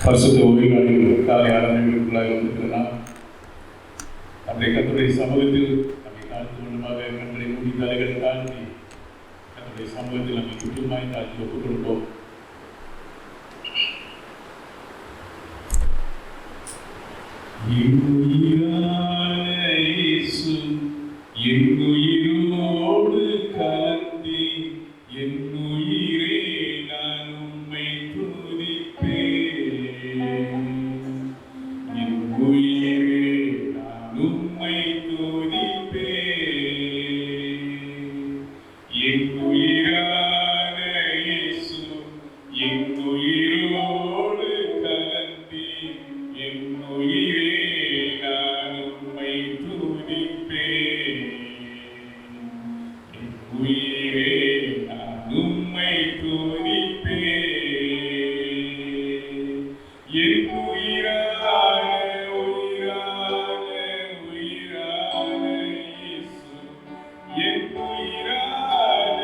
பரிசுத்த ஓய்வு நாளில் காலை ஆராதனைகளுக்குள்ளாக வந்திருக்கிறனால் நம்முடைய கர்த்தருடைய சமூகத்தில் நம்மை தாழ்த்து கொண்டுமாக கண்களை மூடி தலைகள் தாழ்த்தி கர்த்தருடைய சமூகத்தில் நம்மை குற்றமாய் தாழ்த்தி ஒப்புக் கொடுப்போம். என்னுயிரோடு கலந்தி என்னுயிரே நான் உம்மை துதிப்பேன். என்னுயிரே நான் உம்மை துதிப்பேன். என்னுயிரான இயேசு என்னுயிரோடு கலந்தி என்னுயிரே நான் உம்மை துதிப்பேன். உயிரே நான் உம்மை துதிப்பேன். என் உயிரான உயிரான உயிரான இயேசு என் உயிரான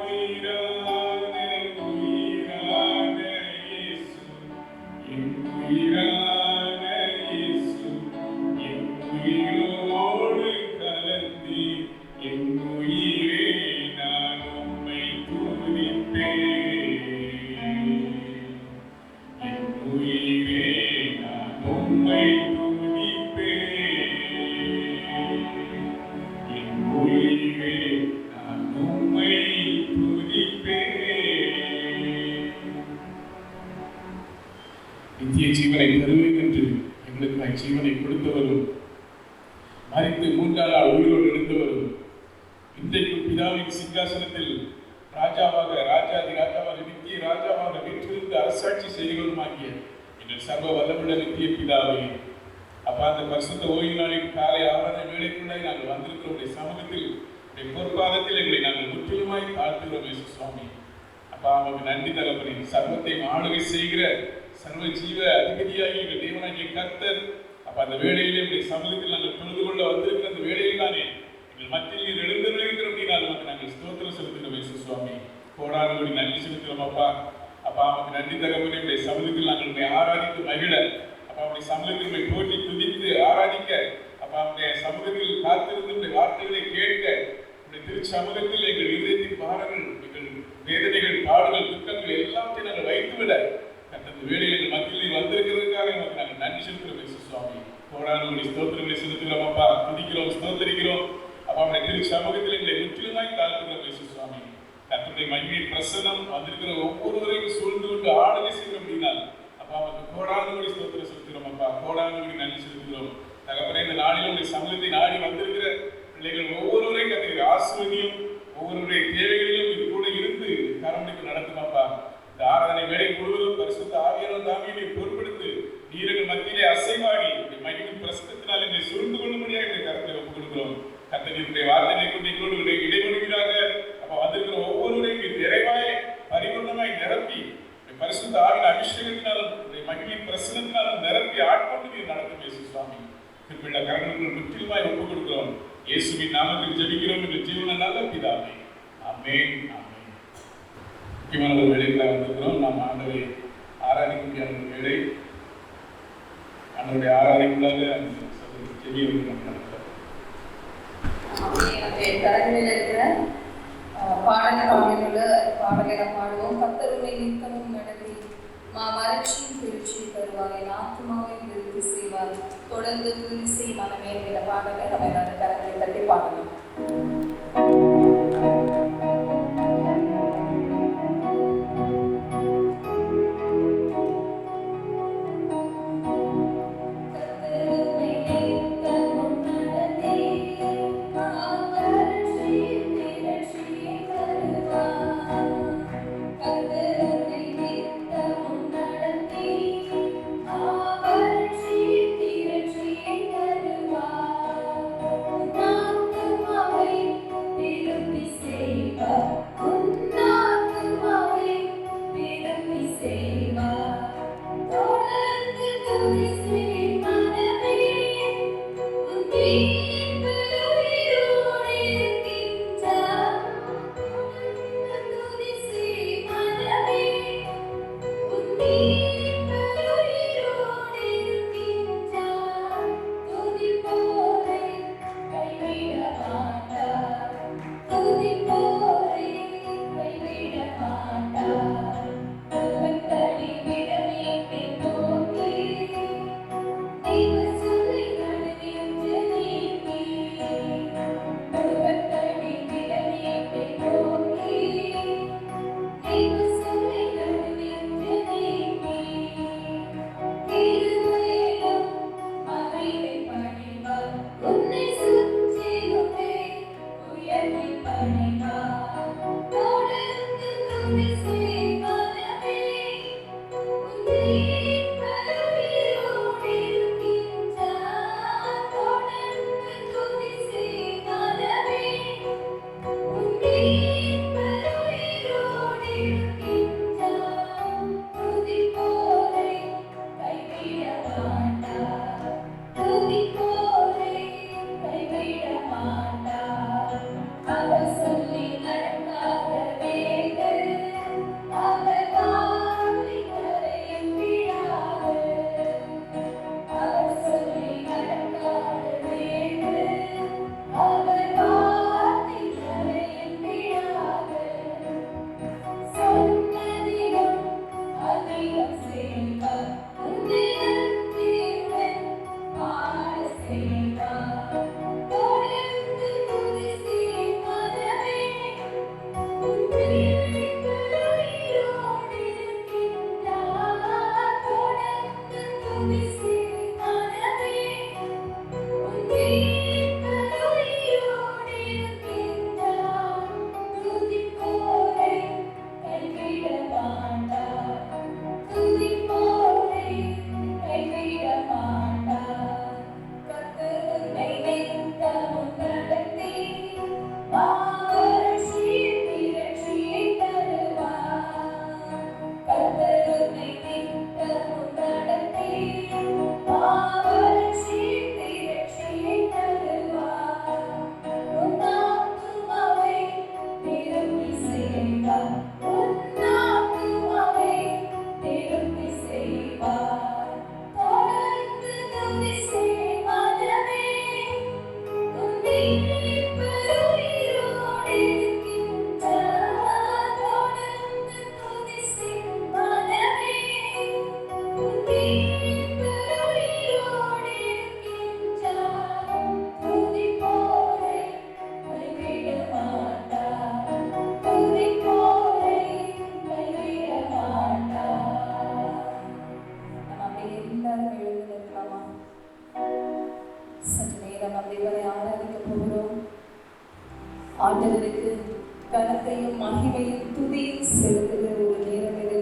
உயிரான உயிரான இயேசு என் உயிரான இயேசு என் உயிரோடு கலந்தி என் உயிரே நான் உம்மை துதிப்பேன். என் உயிரே நான் உம்மை துதிப்பேன். என் உயிரே நான் உம்மை துதிப்பேன். நித்திய ஜீவனை தருவேன் என்று எங்களுக்கு ஜீவனை கொடுத்தவரும் மரித்து மூன்றாம் நாள் உயிரோடு எழுந்தவரும் இன்றைக்கு பிதாவின் சிங்காசனத்தில் ராஜாவாக ராஜாதி ராஜாவாக நித்திய ராஜாவாக வீற்றிருந்து அரசாட்சி செய்கிறவருமாகிய எங்கள் சர்வ வல்லமுள்ள நித்திய பிதாவே, அப்பா அந்த பரிசுத்த ஓய்வு நாளின் காலை ஆராதனை வேலைக்குள்ளாய் நாங்கள் வந்திருக்கிற உடைய சமூகத்தில் உடைய பொற்பாதத்தில் எங்களை நாங்கள் முற்றிலுமாய் தாழ்த்துகிறோம் இயேசு சுவாமி. அப்பா அவங்களுக்கு நன்றி தகப்பனே. சர்வத்தை ஆளுகை செய்கிற சர்வ ஜீவ அதிபதியாகி எங்கள் தேவனாகிய கர்த்தர் அப்ப அந்த வேளையிலே உடைய சமூகத்தில் நாங்கள் தொழுது கொள்ள வந்திருக்கிற அந்த வேளையில் தானே எங்கள் மத்தியில் நீர் எழுந்திருக்கிற அப்படின்னா நமக்கு நாங்கள் ஸ்தோத்திரம் செலுத்துகிறோம் இயேசு சுவாமி. கோடானபடி நன்றி செலுத்துகிறோம் அப்பா. அப்பா அவனுக்கு நன்றி தகப்பனே. உடைய சமூகத்தில் நாங்கள் உங்களை ஆராதித்து மகிழ, அப்பா அவனுடைய சமூகத்தில் உங்களை போற்றி துதித்து ஆராதிக்க, அப்பா அவனுடைய சமூகத்தில் காத்திருந்து உடைய வார்த்தைகளை கேட்க, உடைய திரு சமூகத்தில் எங்கள் இதயத்தின் பாரங்கள், எங்கள் வேதனைகள், பாடுகள், துக்கங்கள் எல்லாத்தையும் நாங்கள் வைத்துவிட அந்த வேளையில் எங்கள் மத்தியில் வந்திருக்கிறதுக்காக நமக்கு நாங்கள் நன்றி செலுத்துகிறோம் இயேசு சுவாமி. கோடானபடி ஸ்தோத்திரங்களை செலுத்துகிறோம் அப்பா. துதிக்கிறோம், ஸ்தோத்திரிக்கிறோம். அப்பா அவனுடைய திரு சமூகத்தில் எங்களை முற்றிலுமாய் தாழ்த்துகிறோம் இயேசு சுவாமி. கர்த்தருடைய மகிமையின் பிரசன்னம் வந்திருக்கிற ஒவ்வொருவரையும் சூழ்ந்து கொண்டு ஆளுகை செய்கிறோம் அப்படின்னா அப்பா அவனுக்கு கோடானபடி ஸ்தோத்திரம் செலுத்துகிறோம் அப்பா. கோடானபடி நன்றி செலுத்துகிறோம் தகப்பனே. இந்த நாளில் உடைய சமூகத்தை நாடி வந்திருக்கிற பிள்ளைகள் ஒவ்வொருவரையும் கத்திரிக்கிற ஆசிரியையும் ஒவ்வொருவருடைய தேவைகளிலும் இது கூட இருந்து கரமணிக்கு நடத்துமாப்பா. இந்த ஆராதனை வேலை முழுவதும் பரிசுத்த ஆவியானவர் தாமே பொறுப்படுத்து நீர்கள் மத்தியிலே அசைவாடி மகிழ்ச்சியின் பிரசனத்தினால் என்னை சூழ்ந்து கொள்ளும்படியாக எங்களை கருத்தை ஒப்புக் கொடுக்கிறோம். கர்த்தருடைய வார்த்தையை கொண்டு எங்களோடு இடைவெளியாக அப்ப வந்திருக்கிற ஒவ்வொருவரையும் நிறைவாய் பரிபூர்ணமாய் நிரப்பி பரிசுத்த ஆவியின் அபிஷேகத்தினாலும் மகிழ்ச்சியின் பிரசனத்தினாலும் நிரப்பி ஆட்கொண்டு நீர் நடத்தும் இயேசு சுவாமி. குறிப்பிட்ட கரங்களுக்கு முற்றிலுமாய் ஒப்புக் கொடுக்கிறோம். இயேசுவின் நாமத்தில் ஜெபிக்கிறோம் என்று ஜீவன நல்ல பிதாவே. ஆமென், ஆமென். முக்கியமான ஒரு வேலைக்குள்ள வந்திருக்கிறோம். நாம் ஆண்டவரை ஆராதிக்க முடியாத ஒரு வேலை. ஆண்டவருடைய ஆராதனைக்குள்ளாக ஜெபி நடக்கிறார். கரங்களில் இருக்கிற பாடல் பாடலை பாடுவோம். கர்த்தருடைய நித்தமும் நடத்தி வறட்சியும் திருச்சி தருவாங்க ஆத்மாவை விருத்தி செய்வார். தொடர்ந்து துதி செய் மனமே என்ற பாடலை நம்ம எல்லாரும் கரங்களை தட்டி பாடலாம். Say ஆண்டவருக்கு கனத்தையும் மகிமையும் துதியும் செலுத்துகிற ஒரு நேரம் இது.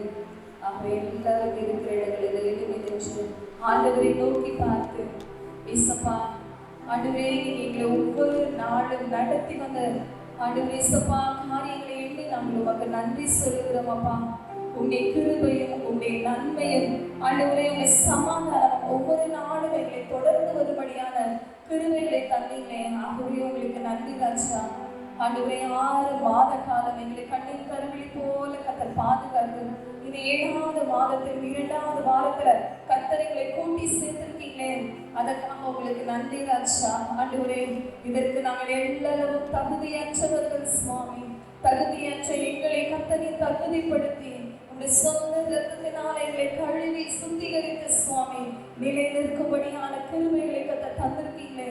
ஆகவே எல்லாரும் இருக்கிற இடங்களில் எழுதி நின்று ஆண்டவரை நோக்கி பார்த்து, ஏசப்பா ஆண்டவரே, எங்களை ஒவ்வொரு நாளும் நடத்தி வந்த ஆண்டவரே ஏசப்பா காரியங்களை எண்ணி நாங்கள் உமக்கு நன்றி சொல்லுகிறோம் அப்பா. உங்களுடைய கிருபையும் உங்களுடைய நன்மையும் ஆண்டவரே உங்களுடைய சமாதானம் ஒவ்வொரு நாளும் எங்களை தொடர்ந்து வரும்படியான கிருபைகளை தந்தீங்களே. ஆகவே உங்களுக்கு நன்றி ராஜா. ஆண்டவரே 6 மாத காலம் எங்களை கண்ணின் கருவிழி போல கர்த்தர் பாதுகாத்து இது 7வது மாதத்தில் 2வது வாரத்துல கர்த்தரைகளை கூட்டி சேர்த்திருக்கீங்களே, அதற்காக உங்களுக்கு நன்றி ராஜா. ஆண்டவரே, இதற்கு நாங்கள் எல்லளவும் தகுதியற்றவர்கள் சுவாமி. தகுதியற்ற எங்களை கர்த்தரை தகுதிப்படுத்தி உங்களுடைய சொந்த இரத்தத்தினால் எங்களை கழுவி சுத்திகரித்த சுவாமி நிலை நிற்கும்படியான கிருபைகளை கர்த்தர் தந்திருக்கீங்களே,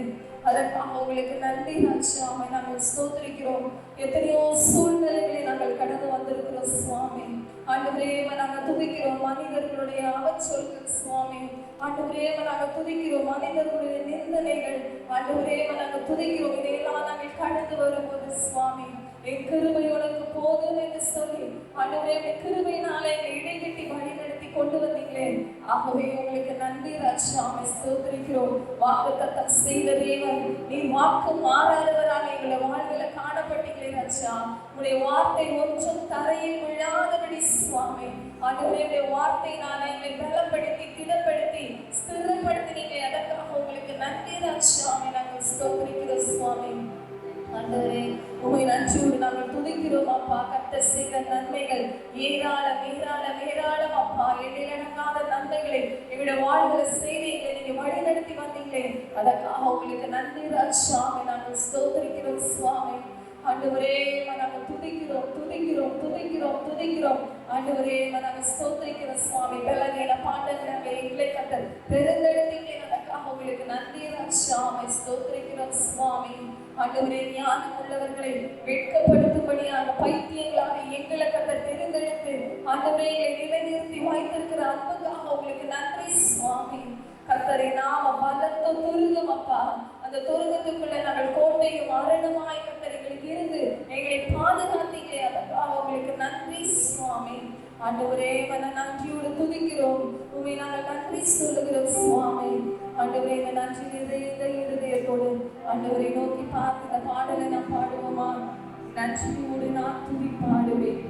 அதற்காக உங்களுக்கு நன்றி ராஜா. நாங்கள் ஸ்தோத்திரிக்கிறோம். எத்தனையோ சூழ்நிலைகளை நாங்கள் கடந்து வந்திருக்கிறோம் சுவாமி. ஆண்டவரே, நாங்கள் துதிக்கிறோம் மனிதர்களுடைய அவச்சொற்கள் சுவாமி. ஆண்டவரே, நாங்கள் துதிக்கிறோம் மனிதர்களுடைய நிந்தனைகள். ஆண்டவரே, நாங்கள் துதிக்கிறோம் இதையெல்லாம் நாங்கள் கடந்து வரும்போது சுவாமி என் கிருபை உனக்கு போதும் என்று சொல்லி ஆண்டவரே கிருபையினாலே எங்களை இடைகட்டி வழிநடத்தி கொண்டு வந்தீங்களே. ஆகவே உங்களுக்கு நன்றி ராஜா. ஸ்தோத்திரிக்கிறோம். வாக்குத்தத்தம் செய்த தேவன், நீ வாக்கு மாறாதவராக எங்களை வாழ்வில காணப்பட்டீங்களே ராஜா. உங்களுடைய வார்த்தை ஒன்றும் தரையில் விழாதபடி சுவாமி ஆண்டவரே வார்த்தையினால எங்களை பலப்படுத்தி திடப்படுத்தி ஸ்திரப்படுத்தினீங்களே, அதற்காக உங்களுக்கு நன்றி ராஜா. நாங்கள் ஸ்தோத்திரிக்கிறோம் சுவாமி. ஆண்டவரே, உம்மை நன்றியோடு நாங்கள் துதிக்கிறோம் அப்பா. கர்த்தர் செய்த நன்மைகள் ஏராளம் ஏராளம் ஏராளம் அப்பா. எண்ணிலடங்காத நன்மைகளை எங்களுடைய வாழ்வுகளை செய்து எங்களை நீங்க வழிநடத்தி வந்தீங்களே, அதற்காக உங்களுக்கு நன்றி ராஜா. நாங்கள் ஸ்தோத்திரிக்கிறோம் சுவாமி. ஆண்டவரே, நாங்கள் துதிக்கிறோம் துதிக்கிறோம் துதிக்கிறோம் துதிக்கிறோம் ஆண்டவரே, நாங்கள் ஸ்தோத்திரிக்கிறோம் சுவாமி. பலவீன பாண்டங்களை எங்களை கர்த்தர் பெருந்தெடுத்தீங்களே, அதற்காக உங்களுக்கு நன்றி ராஜா. ஸ்தோத்திரிக்கிறோம் சுவாமி. ஆண்டவரே, ஞானம் உள்ளவர்களை வெட்கப்படுத்தும்படியான பைத்தியங்களாக எங்களை கர்த்தர் தெரிந்தெடுத்து ஆண்டவரே எங்களை நிலைநிறுத்தி வைத்திருக்கிற அன்புக்காக உங்களுக்கு நன்றி சுவாமி. கர்த்தரை நாம பலத்த துருகம் அப்பா. அந்த துருகத்துக்குள்ள நாங்கள் கோட்டையும் அரணுமாய் கர்த்தர் எங்களுக்கு இருந்து எங்களை பாதுகாத்தீங்களே, அதற்காக உங்களுக்கு நன்றி சுவாமி. ஆண்டவரே, நன்றியோடு துதிக்கிறோம். உண்மை நாங்கள் நன்றி சொல்லுகிறோம் சுவாமி. ஆண்டவரே, இந்த நன்றி நிறைந்த இருதயத்தோடு ஆண்டவரை நோக்கி பார்த்து இந்த பாடலை நான் பாடுவோமா? நன்றியோடு நான் துதி பாடுவேன்.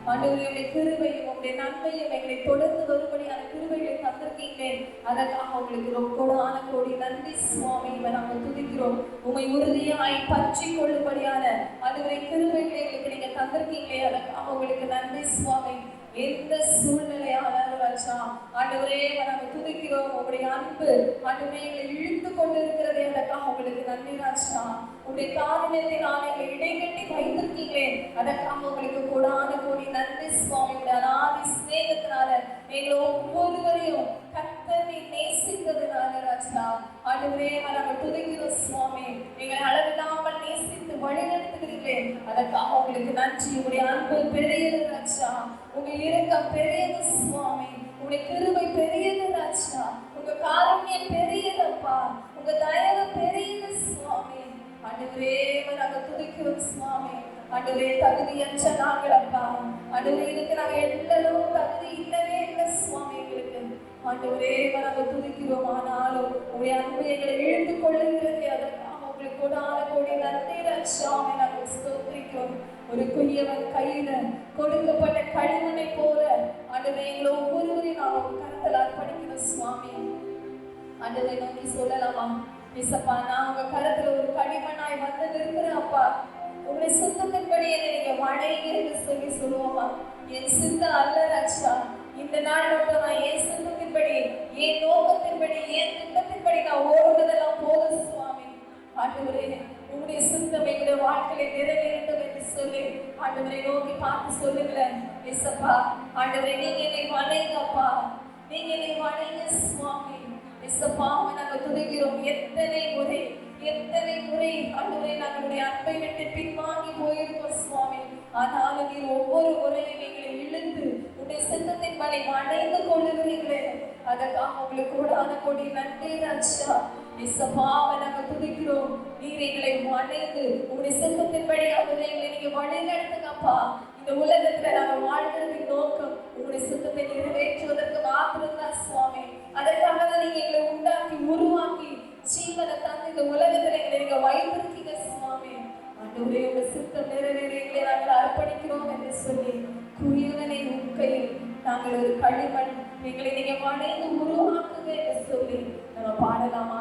ஆண்டவரே உடைய கிருபையும் உடைய நன்மையும் எங்களை தொடர்ந்து வரும்படியான கிருபைகளை தந்திருக்கீங்களே, அதற்காக உங்களுக்கு ரொக்கோடான கோடி நன்றி சுவாமி. நாங்கள் துதிக்கிறோம். உண்மை உறுதியாய் பற்றி கொள்ளும்படியான ஆண்டவரே கிருபைகளை எங்களுக்கு நீங்க தந்திருக்கீங்களே, அதற்காக உங்களுக்கு நன்றி சுவாமி. எந்த சூழ்நிலையானாலும் ராஜா ஆண்டவரே நாங்கள் துதிக்கிறோம். உங்களுடைய அன்பு ஆண்டவரே எங்களை இழுத்து கொண்டு இருக்கிறதே, அதற்காக உங்களுக்கு நன்றி ராஜா. உங்களுடைய காரணத்தினால் எங்களை இடைக்கட்டி வைத்திருக்கீங்களே, அதற்காக உங்களுக்கு கொடான கோடி நன்றி சுவாமி. உடைய அநாதி ஸ்நேகத்தினால எங்களை ஒவ்வொருவரையும் கர்த்தரை நேசித்ததுனால ராஜா ஆண்டவரே நாங்கள் துதிக்கிறோம் சுவாமி. எங்களை அளவில்லாமல் நேசித்து வழிநடத்துகிறீர்களே, அதற்காக உங்களுக்கு நன்றி. உங்களுடைய அன்பு பெரியது ராஜா, உங்க இரக்கம் பெரியது சுவாமி, உங்களுடைய கிருபை பெரியது ராஜா, உங்க காருண்யம் பெரியதப்பா, உங்க தயவு பெரியது சுவாமி. ஆண்டவரே நாங்கள் துதிக்கிறோம் சுவாமி. ஆண்டவரே தகுதியற்ற நாங்கள் அப்பா, ஆண்டவரே இதுக்கு நாங்கள் எல்லோரும் தகுதி இல்லவே இல்லை சுவாமி எங்களுக்கு. ஆண்டவரே நாங்கள் துதிக்கிறோம். ஆனாலும் உங்களுடைய அன்பு எங்களை இழுத்து கொள்ளுகிறது, அதற்காக உங்களுக்கு கொடான கோடி நன்றி ராஜாவை நாங்கள் ஸ்தோத்திரிக்கிறோம். ஒரு குயவன் கையில கொடுக்கப்பட்ட களிமண்ணை போல ஆண்டவரே எங்களை ஒவ்வொருவரையும் நாங்கள் கருத்தில் அர்ப்பணிக்கிறோம் சுவாமி. ஆண்டவரை நோக்கி சொல்லலாமா, இசப்பா நான் உங்க கருத்துல ஒரு களிமண்ணாய் வந்து நிற்கிறேன் அப்பா, உங்களுடைய சுத்தத்தின்படி என்னை நீங்க வணங்கி என்று சொல்லுவோமா. என் சித்தம் அல்ல ராஜா, இந்த நாள் மட்டும் நான் என் சித்தத்தின்படி என் நோக்கத்தின்படி என் திட்டத்தின்படி நான் ஓடுவதெல்லாம் போதும் சுவாமி. ஆண்டவரே உங்களுடைய சித்தம் எங்களுடைய வாழ்க்கையை நிறைவேறட்டும் என்று சொல்லி ஆண்டவரை நோக்கி பார்த்து சொல்லுங்களேன். இசப்பா ஆண்டவரே நீங்க என்னை வணங்கப்பா, நீங்க என்னை வணங்க சுவாமி. இசப்பாவை நாங்கள் துதிக்கிறோம். எத்தனை முறை ஆண்டவரே நாங்களுடைய அன்பை விட்டு பின்வாங்கி போயிருக்கோம் சுவாமி. ஆனாலும் நீர் ஒவ்வொரு முறையும் எங்களை இழுத்து உடைய சித்தத்தின் பணி அடைந்து கொள்ளுகிறீர்களே, அதற்காக உங்களுக்கு கூடான கொடி நன்றி ராஜா. இசப்பாவை நாங்கள் துதிக்கிறோம். நீர் எங்களை அடைந்து உங்களுடைய சித்தத்தின் படி ஆண்டவரே எங்களை நீங்க வழி நடத்துங்கப்பா. இந்த உலகத்துல நாங்கள் வாழ்கிறதின் நோக்கம் உங்களுடைய சித்தத்தை நிறைவேற்றுவதற்கு மாத்திரம்தான் சுவாமி. அதற்காக தான் நீங்க எங்களை உண்டாக்கி உருவாக்கி ஜீவனை தந்து இந்த உலகத்துல எங்களை நீங்க வைத்திருக்கீங்க சுவாமி. ஆண்டவரே உங்க சித்தம் நிறைவேற எங்களை நாங்கள் அர்ப்பணிக்கிறோம் என்று சொல்லி குயவனை உன் கையில் நாங்கள் ஒரு களிமண் எங்களை நீங்க வணைந்து உருவாக்குங்க என்று சொல்லி நம்ம பாடலாமா.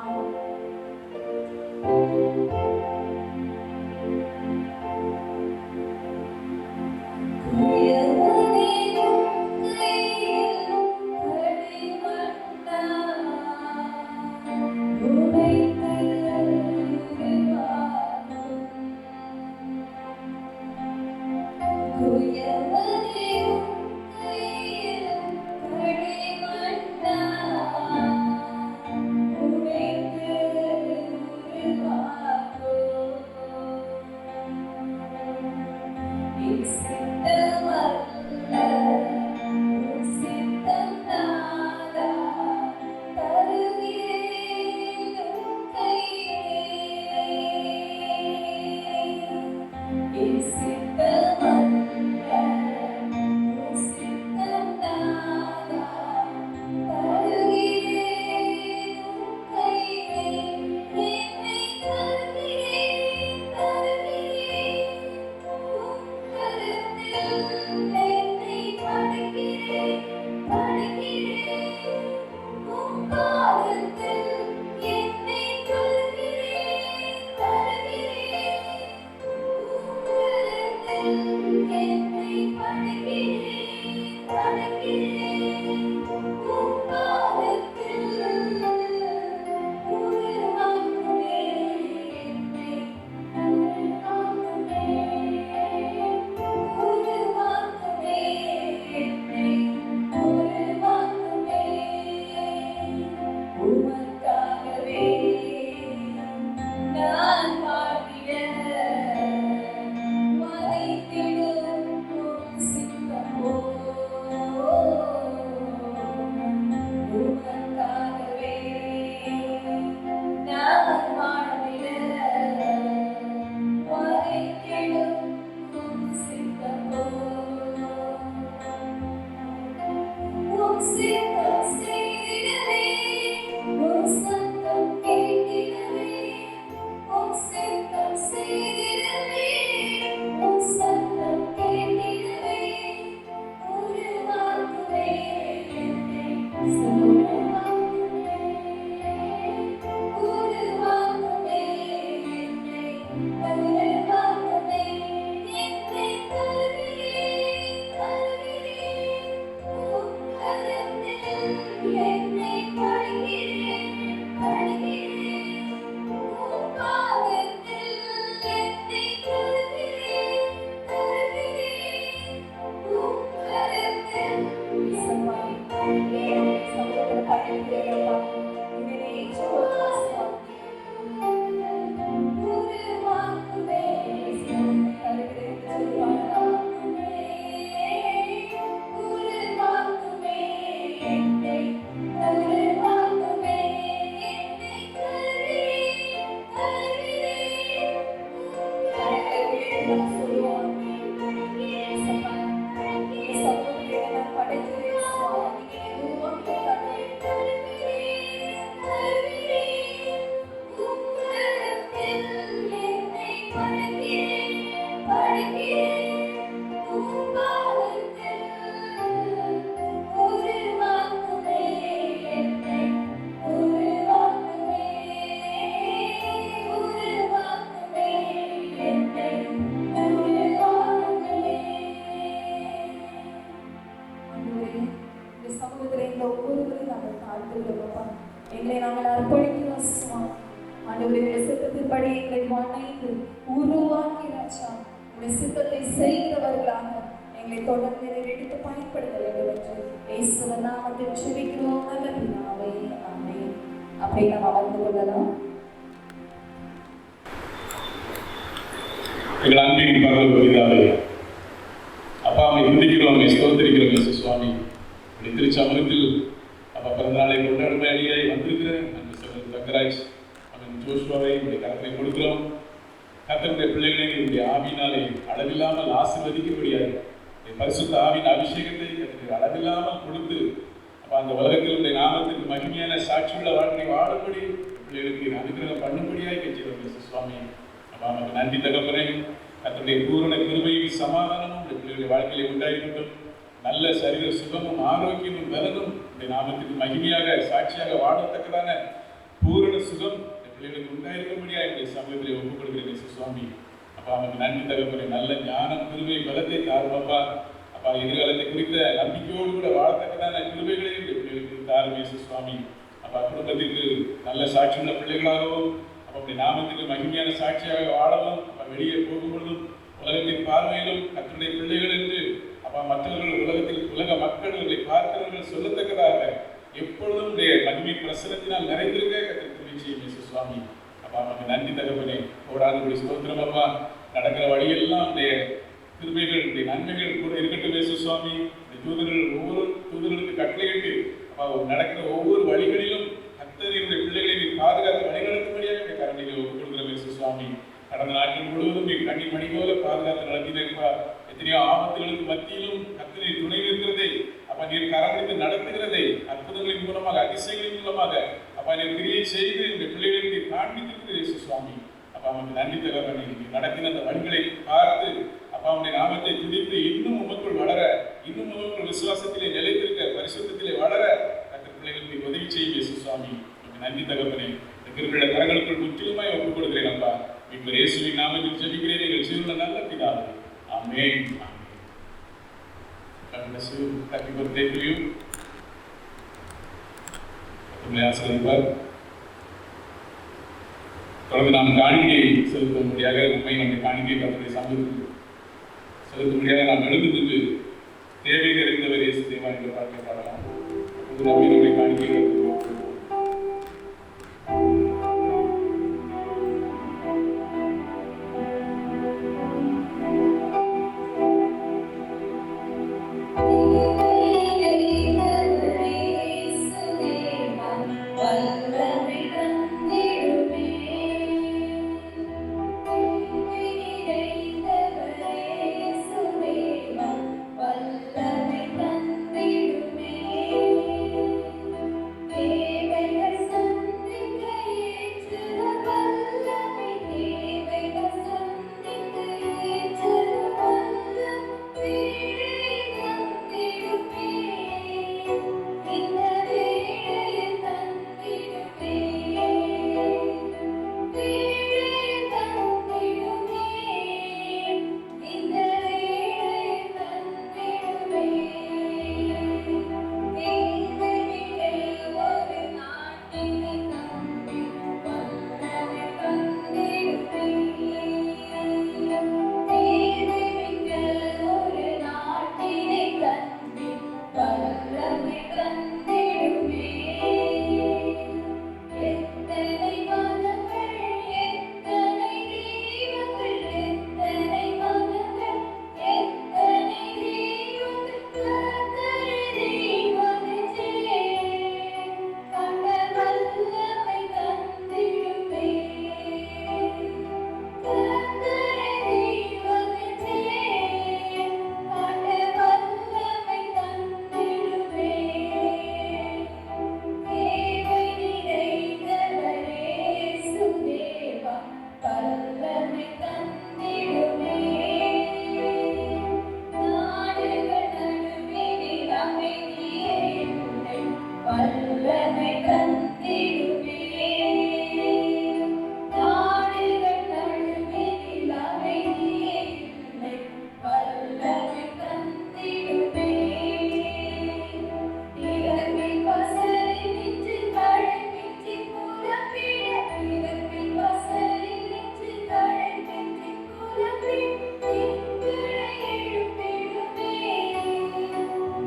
எங்களை நாங்கள் அர்ப்பணிக்கிறோம் சுவாமி. ஆண்டவரே, சித்தத்தின்படி எங்களை வணைந்து உருவாக்கி ராஜா உடைய சித்தத்தை செய்கிறவர்களாக எங்களை தொடர்ந்து நிறைவேற்றி பயன்படுத்த வேண்டும் என்று இயேசுவின் நாமத்தில் ஜெபிக்கிறோம் நல்ல பிதாவே. ஆமென். அப்படியே நாம் அமர்ந்து கொள்ளலாம். எங்கள் அன்பின் பரலோக பிதாவே, அப்பா அம்மை துதிக்கிறோம், ஸ்தோத்திரிக்கிறோம் சுவாமி. இப்படி திருச்சமூகத்தில் அப்பா பிறந்த நாளை கொண்டாடும் அடியாய் வந்திருக்கிற அந்த சகோதரர் தங்கராஜ் மகன் ஜோஷுவாவை உடைய கருத்தை கொடுக்கிறோம். கர்த்தருடைய பிள்ளைகளை உடைய ஆவியினாலே அளவில்லாமல் ஆசீர்வதிக்கும்படியாக பரிசுத்த ஆவியின் அபிஷேகத்தை கர்த்தருக்கு அளவில்லாமல் கொடுத்து அப்ப அந்த உலகத்தில் உடைய நாமத்திற்கு மகிமையான சாட்சியுள்ள வாழ்க்கை வாழும்படி பிள்ளைகளுக்கு அனுகிரகம் பண்ணும்படியாக கட்சியிருக்கிறோம் சுவாமி. அப்பா நமக்கு நன்றி தகப்பனே. கர்த்தருடைய பூரண கிருபையும் சமாதானமும் பிள்ளைகளுடைய வாழ்க்கையிலே உண்டாயிருக்கட்டும். நல்ல சரீர சுகமும் ஆரோக்கியமும் பலனும் உடைய நாமத்திற்கு மகிமையாக சாட்சியாக வாழத்தக்கதான பூரண சுகம் பிள்ளைகளுக்கு உண்டாயிருக்கும்படியாக என்னுடைய சமூகத்திலே ஒப்புக் கொடுக்கிறேன் சுவாமி. அப்பா நமக்கு நன்றி தகப்பனே. நல்ல ஞானம் கிருபை பலத்தை தாருமப்பா. அப்பா எதிர்காலத்தை குறித்த நம்பிக்கையோடு கூட வாழத்தக்கதான கிருபைகளையும் பிள்ளைகளுக்கு தாருமே சுவாமி. அப்பா குடும்பத்திற்கு நல்ல சாட்சியுள்ள பிள்ளைகளாகவும் அப்படி நாமத்திற்கு மகிமையான சாட்சியாக வாழவும் அப்ப வெளியே போகும்பொழுதும் உலகத்தின் பார்வையிலும் கர்த்தருடைய பிள்ளைகள் என்று அப்பா மற்றவர்கள் உலக மக்கள் பார்க்கிறவர்கள் சொல்லத்தக்கதாக எப்பொழுதும் மகிமை பிரசனத்தினால் நிறைந்திருக்க கர்த்தருக்கு செய்யும் சுவாமி. அப்பா நமக்கு நன்றி தகப்பனே. ஓடாதபடி ஸ்தோத்திரம் அப்பா. நடக்கிற வழியெல்லாம் கிருபைகள் நன்மைகள் கூட இருக்கட்டும் சுவாமி. தூதர்கள் ஒவ்வொரு தூதர்களுக்கு கட்டளையிட்டு அப்பா நடக்கிற ஒவ்வொரு வழிகளிலும் கர்த்தருடைய பிள்ளைகளை பாதுகாத்து வழிநடத்தும்படியாக கரணைகளை ஒப்புக் கொடுக்கிற சுவாமி. கடந்த நாட்கள் முழுவதும் நீ கண்ணி மணி போல பாதுகாத்து நடத்தினேப்பா. எத்தனையோ ஆபத்துகளுக்கு மத்தியிலும் கர்த்தரை துணை நிற்கிறதை அப்ப நீர் கரணித்து நடத்துகிறதை அற்புதங்களின் மூலமாக அதிசயங்களின் மூலமாக அப்பா நீர் கிரியை செய்து இந்த பிள்ளைகளுக்கு காண்பித்திருக்கிறீர் சுவாமி. அப்பா நமக்கு நன்றி தகவல். நீ நடத்தின அந்த வழிகளை பார்த்து அப்பா உடைய நாமத்தை துதித்து இன்னும் உமக்குள் வளர, இன்னும் உமக்குள் விசுவாசத்திலே நிலைத்திருக்க, பரிசுத்தத்திலே வளர கர்த்தர் பிள்ளைகளுக்கு உதவி செய்யும் சுவாமி. நமக்கு நன்றி தகவலே. இந்த கிருபையுடைய கரங்களுக்குள் முற்றிலுமாய் ஒப்புக் கொடுக்கிறேன் அப்பா. இப்ப இயேசுவின் நாமத்தில் ஜெபிக்கிறேன் எங்கள் ஜீவனுள்ள நல்ல பிதாவே. ஆமென். God bless you. Happy birthday to you. உங்களை ஆசீர்வதிப்பார். தொடர்ந்து நாம் காணிக்கை செலுத்தும்படியாக உண்மை நம்முடைய காணிக்கை கர்த்தருடைய சமூகத்தில் செலுத்தும்படியாக நாம் எழுந்து தேவை அறிந்தவர் இயேசு தேவா என்ற பாட்டை பாடலாம். நம்முடைய காணிக்கை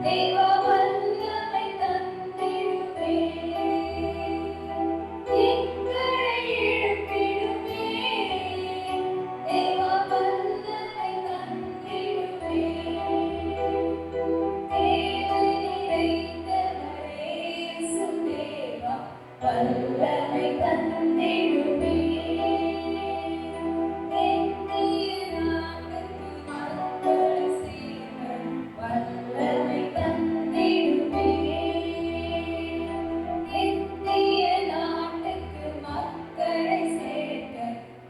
தேவா வல்லமை தந்திடுமே, எங்களை எழுப்பிடுமே. தேவா வல்லமை தந்திடுமே, தேவை நிறைந்தவரே இயேசுதேவா வல்லமை தந்திடுமே. இந்திய நாட்டுக்கு மக்களை சேர்க்க வல்லமை தந்திடுமே, இந்திய நாட்டுக்கு மக்களை சேர்க்க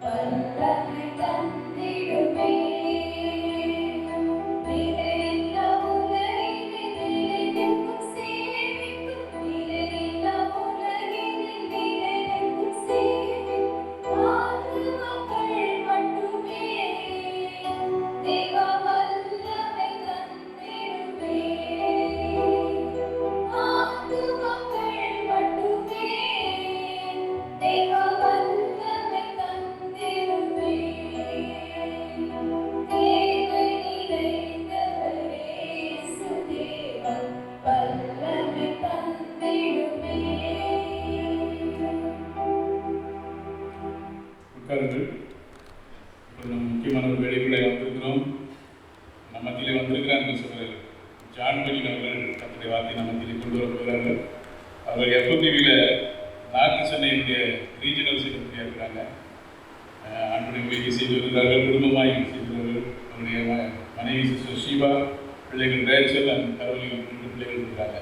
வல்லமை தந்திடுமே. நிலையில்லா உலகினில் நிலைநிற்கும் சேமிக்கும், நிலையில்லா உலகினில் நிலைநிற்கும் சேமிக்கும் ஆத்துமாக்கள் மட்டுமே. தேவா வல்லமை தந்திடுமே, ஆத்துமாக்கள் மட்டுமே. தேவா வல்லமை தந்திடுமே, தேவை நிறைந்தவரே இயேசுதேவா வல்லமை தந்திடுமே. உட்காருங்கள். இப்போ நம்ம முக்கியமான ஒரு வேலைக்குள்ளே வந்திருக்கிறோம். நம்ம மத்தியிலே வந்திருக்கிறாங்க சொல்கிறார் ஜான்மணின் அவர்கள் கத்துடைய வார்த்தை நம்ம மத்தியிலே கொண்டு வர போகிறார்கள். அவர் எஃப்எம்டிவியில் நார்த் சென்னையினுடைய ரீஜனல் செக்ரட்டரியாக இருக்கிறாங்க. ஆண்டுடைய உதவி செய்து வருகிறார்கள், குடும்பமாக செய்கிறார்கள். அவருடைய மனைவி சிஸ்டர் ஷீபா, பிள்ளைகள் ரேச்சல் அண்ட் கரோலின் 2 பிள்ளைகள் இருக்கிறாங்க.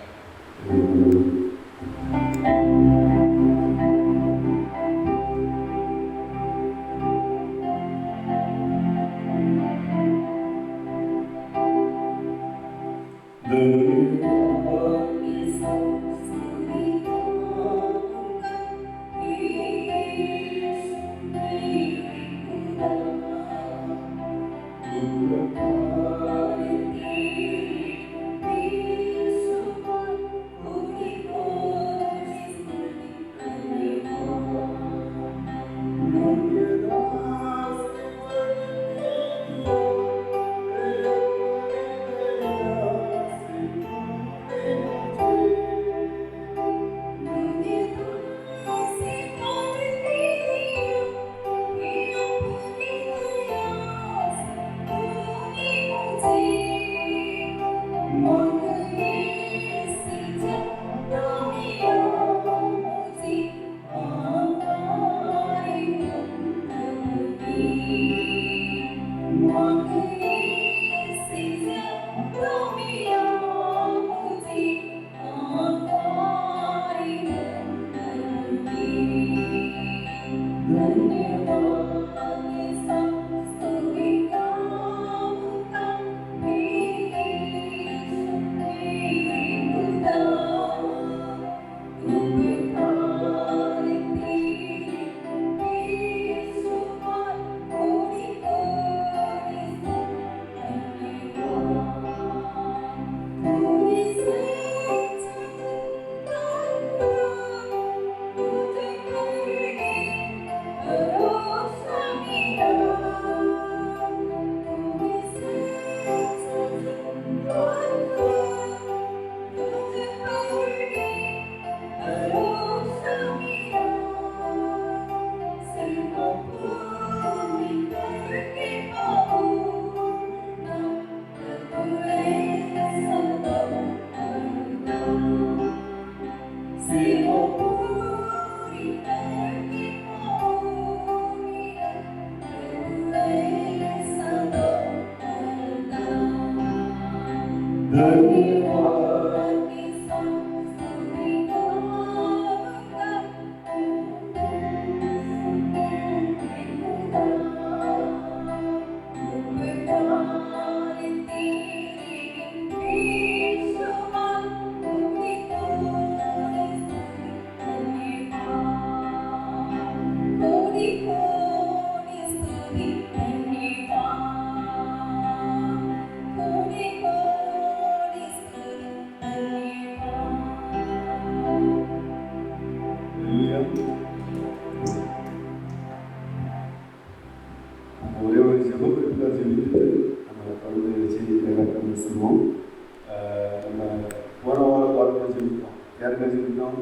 ஜெபிக்கிறோம்.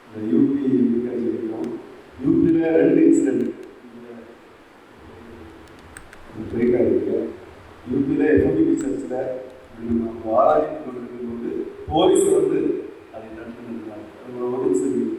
இந்த யூபி ஜெபிக்கிறோம். யூபியில் 2 இன்சிடென்ட் பிரேக் ஆகிருக்கு. யூபியில் எஃப்எம்பி சர்ச்சில் ஆராய்ச்சி கொண்டிருக்கும் போது போலீஸ் வந்து அதை தடுத்து நிறுத்தினாங்க. அது ஒரு இன்சிடென்ட்.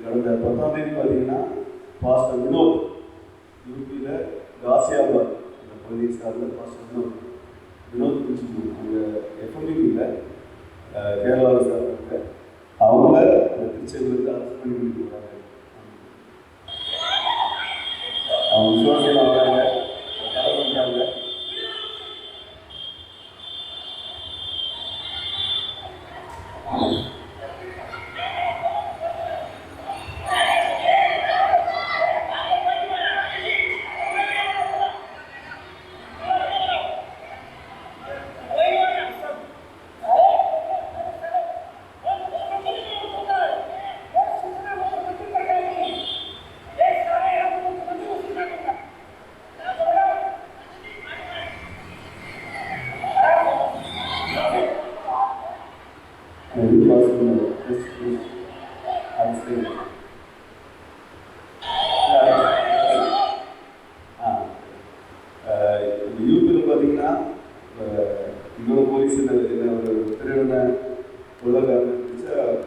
கடந்த 10ஆம் தேதி பார்த்தீங்கன்னா பாஸ்டர் வினோத் யூபியில் காசியாபாத் அந்த பகுதியை சார்ந்த பாஸ்டர் வினோத் பிடிச்சிக்கணும் அங்கே எஃப்எம்டிபியில் கேரளாவில் சார்ந்த அவங்க திருச்செந்தூருக்கு அரெஸ்ட் பண்ணி கொடுக்குறாங்க. அவங்க விசுவாசிகள் ஆகிறாங்க, தடை பண்ணுறாங்க. யூபியில் பார்த்தீங்கன்னா இன்னொரு போலீஸ் என்ன ஒரு திருடனை உலகாரனை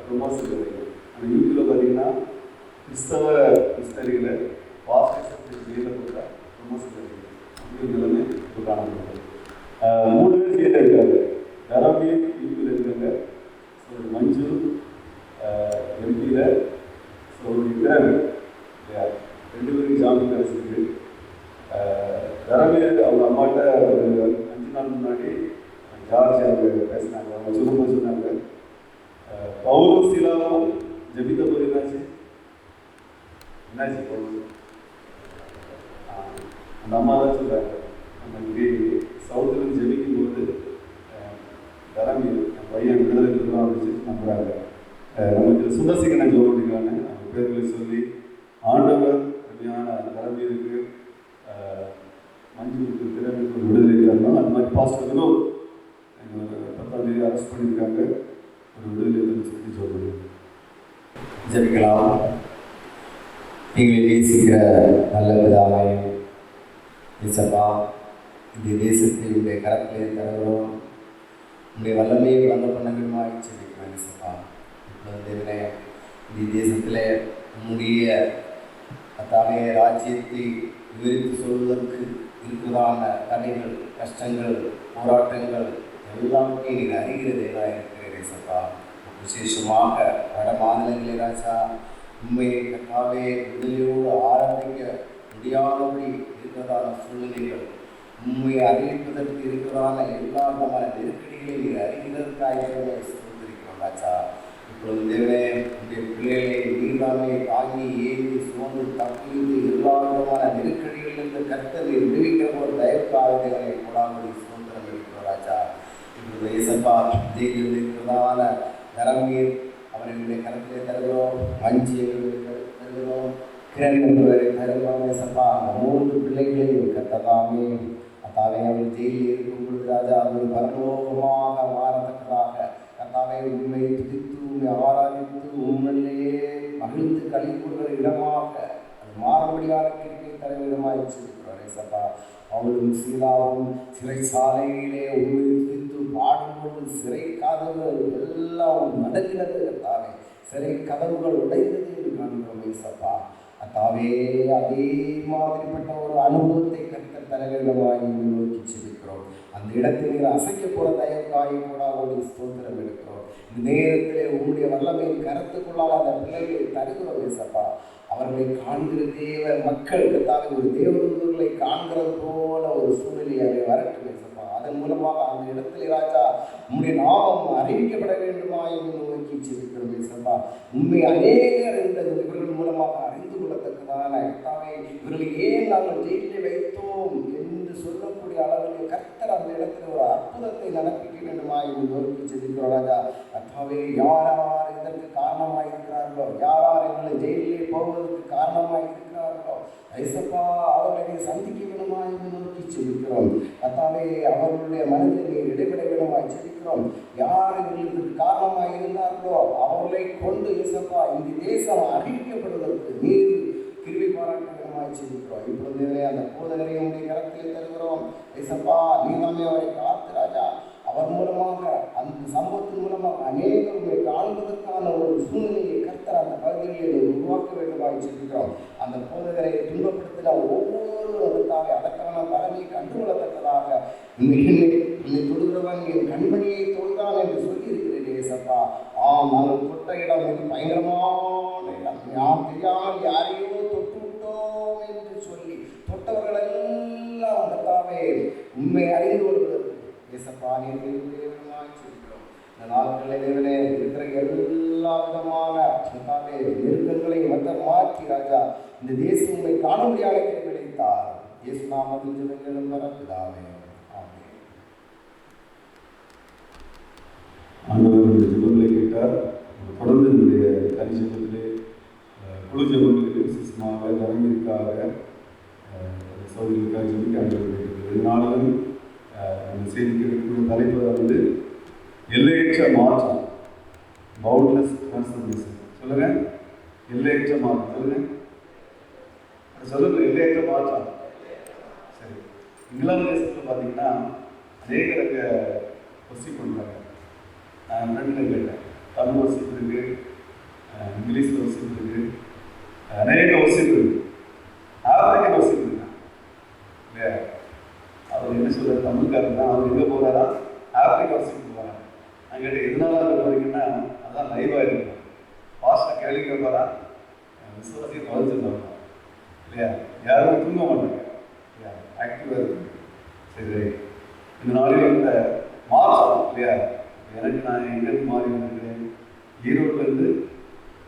ப்ரொமோஷன் கிடைக்கும். அந்த யூபியில் பார்த்தீங்கன்னா கிறிஸ்தவ கிறிஸ்தவர்களை பாஸ்டர் ஜெயிலில் போட்டா ப்ரொமோஷன் கிடைக்கும். அப்படி நிலைமை இப்போ காணப்படுது. 3 பேர் ஜெயிலில் இருக்காங்க. தரமீர் யூபியில் இருக்காங்க, மஞ்சு எம்பியில் இருக்கிறாங்க. 2 பேருக்கு ஜாமீன் கிடைச்சிருக்கு. தரமீர் அவங்க அம்மாட்ட ஒரு 5 நாள் முன்னாடி ஜார்ஜ் அவங்க பேசினாங்க. அவங்க சொல்லும்போது சொன்னாங்க, பவுலும் சீலாவும் ஜெபித்த போது என்னாச்சு பவுல் அந்த அம்மா தான் சொல்கிறாங்க. நம்ம இங்கே சவுத்துலேருந்து ஜெபிக்கும் போது தரமீர் என் பையன் விடுதலை பெறலாம் அப்படின்னு நம்புகிறாங்க. நமக்கு சுந்தர்சிகனை ஜோம் பண்ணிக்கிறாங்க. அவங்க பேர்களை சொல்லி ஆண்டவர் கல்யாண தரமீருக்கு மஞ்சளுக்கு திறமைக்கு ஒரு விடுதலை தரணும். அது மாதிரி பாஸ்டர் வினோத் 10ஆம் தேதி அரெஸ்ட் பண்ணியிருக்காங்க. ஒரு விடுதலை சொல்லி சொல்லுங்கள். ஜெபிக்கலாம். எங்களை நேசிக்கிற நல்ல பிதாவே, இயேசப்பா, இந்த தேசத்தை உடைய கரத்திலே தருகிறோம். உடைய வல்லமையை வந்த பண்ணவிடமாய் ஜெபிக்கிறோம். இயேசப்பா, தேவனே, இந்த தேசத்தில் உன்னுடைய தானே ராஜ்யத்தை விவரித்து சொல்வதற்கு இருக்கிறதான தடைகள், கஷ்டங்கள், போராட்டங்கள் எல்லாமே நீங்கள் அறிகிறதேதான் இருக்கிறேன் சப்பா. விசேஷமாக வட மாநிலங்களே ராஜா உண்மையை கட்டாவே விடுதலையோடு ஆரம்பிக்க முடியாதபடி இருக்கிறதான சூழ்நிலைகள், உண்மையை அறிவிப்பதற்கு இருக்கிறதான எல்லா விதமான நெருக்கடிகளை நீங்கள் அறிகிறதற்காக சொல்லியிருக்கிறோம் ராஜா. இப்பொழுது தேவனே, உடைய பிள்ளைகளை நீராமே தாங்கி ஏந்தி சுமந்து தப்பிந்து எல்லா விதமான நெருக்கடிகளிலிருந்து கர்த்தரை விடுவிக்கிற ஒரு தயவுக்காரர்களை கூடாமல் சுதந்திரம் இருக்கிறோம் ராஜா. இப்பொழுது இயேசப்பா, தேவியில் இருக்கிறதான தரமீர் அவர்களுடைய கரத்திலே தருகிறோம். மஞ்சி தருகிறோம். கிரண் என்பவரை தருகிறோம். இயேசப்பா, 3 பிள்ளைகளையும் கர்த்ததாமே கர்த்தாவே அவர் ஜெயிலில் இருக்கும் பொழுது ராஜா அவர் பரலோகமாக மாறத்தக்கதாக கர்த்தாவே உண்மை துதித்து உண்மை ஆராதித்து உண்மையிலேயே மகிழ்ந்து களி கூறுகிற இடமாக அது மாறுபடியான கிருபை தர விதமாக வச்சிருக்கிறார் ஏசப்பா. அவளும் சீலாவும் சிறைச்சாலையிலே உண்மை துதித்து பாடும்போது சிறை கதவுகள் எல்லாம் நடுங்கினது கர்த்தாவே. சிறை கதவுகள் உடைந்தது என்று காண்கிறோம் ஏசப்பா. கர்த்தாவே அதே மாதிரிப்பட்ட ஒரு அனுபவத்தை கர்த்தர் தலைவர்களாய் நோக்கி செலுக்கிறோம். அந்த இடத்தில் நீர் அசைக்க போற தயவுக்காய் கூட அவருடைய ஸ்தோத்திரம் எடுக்கிறோம். இந்த நேரத்திலே உங்களுடைய வல்லமையின் கருத்துக்குள்ளால் அந்த பிள்ளைகளை தருகிறோம் ஏசப்பா. அவர்களை காண்கிற தேவ மக்கள் கர்த்தாவே ஒரு தேவதூதர்களை காண்கிறது போல ஒரு சூழ்நிலை அதை வரட்டும் ஏசப்பா. அதன் மூலமாக அந்த இடத்துல ராஜா உங்களுடைய நாமம் அறிவிக்கப்பட வேண்டுமா என்று நோக்கி செலுக்கிறோம் ஏசப்பா. உண்மை அநேகர் இருந்தது இவர்கள் மூலமாக அறிந்து கொள்ளத்தக்கதான கர்த்தாவே இவர்களை ஏன் நாங்கள் ஜெயிலே வைத்தோம் என்று சொல்லக்கூடிய அளவில் கர்த்தர் அந்த இடத்துல ஒரு அற்புதத்தை நடப்பிக்க வேண்டுமா என்று நோக்கி செலுக்கிறோம் ராஜா. கர்த்தாவே யார் யார் இதற்கு காரணமாக இருக்கிறார்களோ, யார் யார் எங்களை ஜெயிலே போவதற்கு காரணமாக இருக்கிறார்களோ ஐசப்பா அவர்களை சந்திக்க வேண்டுமா என்று நோக்கி செலுக்கிறோம். கர்த்தாவே அவர்களுடைய மனதில் நீர் இடைபெற வேண்டுமா செலுக்கிறோம். யார் இவர்களுக்கு காரணமாக இருந்தார்களோ அவர்களை கொண்டு இசப்பா இந்த தேசம் அறிவிக்கப்படுவதற்கு நீர் கிருபை பாராட்ட வேண்டுமாய் செலுக்கிறோம். இப்பொழுது அந்த போதகரை உடைய கரத்தில் தருகிறோம் ஐசப்பா. நீதாமே அவரை காத்து ராஜா. அவர் மூலமாக அந்த சம்பவத்தின் மூலமாக அநேகருமே காண்பதற்கான ஒரு சூழ்நிலையை கர்த்தர் அந்த பகுதிகளில் உருவாக்க வேண்டுமாய் செலுக்கிறோம். அந்த போதகரை துன்பப்படுத்தின ஒவ்வொரு தாவை அதற்கான பலனை கண்டுகொள்ளத்தக்கதாக என்னை தொடுகிறவன் என் கண்மணியை தொழுதான் என்று சொல்லி இருக்கிறேன் ஏசப்பா. நாங்கள் தொட்ட இடம் மிக பயங்கரமான இடம். யார் தெரியாமல் யாரையோ தொட்டு விட்டோம் என்று சொல்லி தொட்டவர்கள் எல்லாம் அந்த தாவை உண்மை அறிந்து கொள்வதற்கு ஏசப்பா நீர் சொல்கிறோம். இந்த நாட்களில் தேவனே இருக்கிற எல்லா விதமான நெருக்கங்களை மற்ற மாற்றி ராஜா இந்த தேசம் உண்மை காண முடியாத விளைத்தார். இயேசு நாமத்தில் ஜெபங்களும் வரப்பிதாவே. ஆண்டவர் ஜெபங்களை கேட்டார். தொடர்ந்து என்னுடைய கரிஜபத்திலே குழு ஜெபங்களுக்கு விசேஷமாக தரமிற்காக சௌதரிக்காக ஜெபிக்க ஆண்டவர். இதனாலும் அந்த செய்திக்கு தலைப்பு எல்லையற்ற மாற்றம், பவுண்ட்லெஸ் டிரான்ஸ்ஃபர்மேஷன். சொல்லுங்க, எல்லையற்ற மாற்றம். சொல்லுங்க சொல்லுங்க, எல்லையற்ற மாற்றம். சரி, இங்கிலாந்து தேசத்தில் பார்த்தீங்கன்னா அநேகர் அங்கே வசிப்பு பண்ணுறாங்க. நான் ஃப்ரெண்டில் கேட்டேன், தமிழ் வசிப்பு இருக்கு, இங்கிலீஷில் வசிப்பு இருக்கு, அநேக வசிப்பு இருக்கு, ஆப்பிரிக்கன் வசிப்பு இருக்கு இல்லையா? அவர் என்ன சொல்கிறார், தமிழ்காரர் தான். அவர் எங்கே போகிறாரா? ஆப்பிரிக்கா வசிப்பு போகிறாங்க. நான் கேட்டேன், எதனால அங்கே போகிறீங்கன்னா அதான் லைவாக இருக்கும். பாஸ்டர் கேள்வி கேட்பாரா, விசுவாசியை தொலைச்சிருந்தாங்க இல்லையா? யாரும் தூங்க மாட்டாங்க இல்லையா? ஆக்டிவாக இருக்கு. சரி, இந்த நாளில் இந்த மாற்றம் இல்லையா? எனக்கு நான் எங்கேருந்து மாறி வந்திருக்கிறேன், ஈரோட்லேருந்து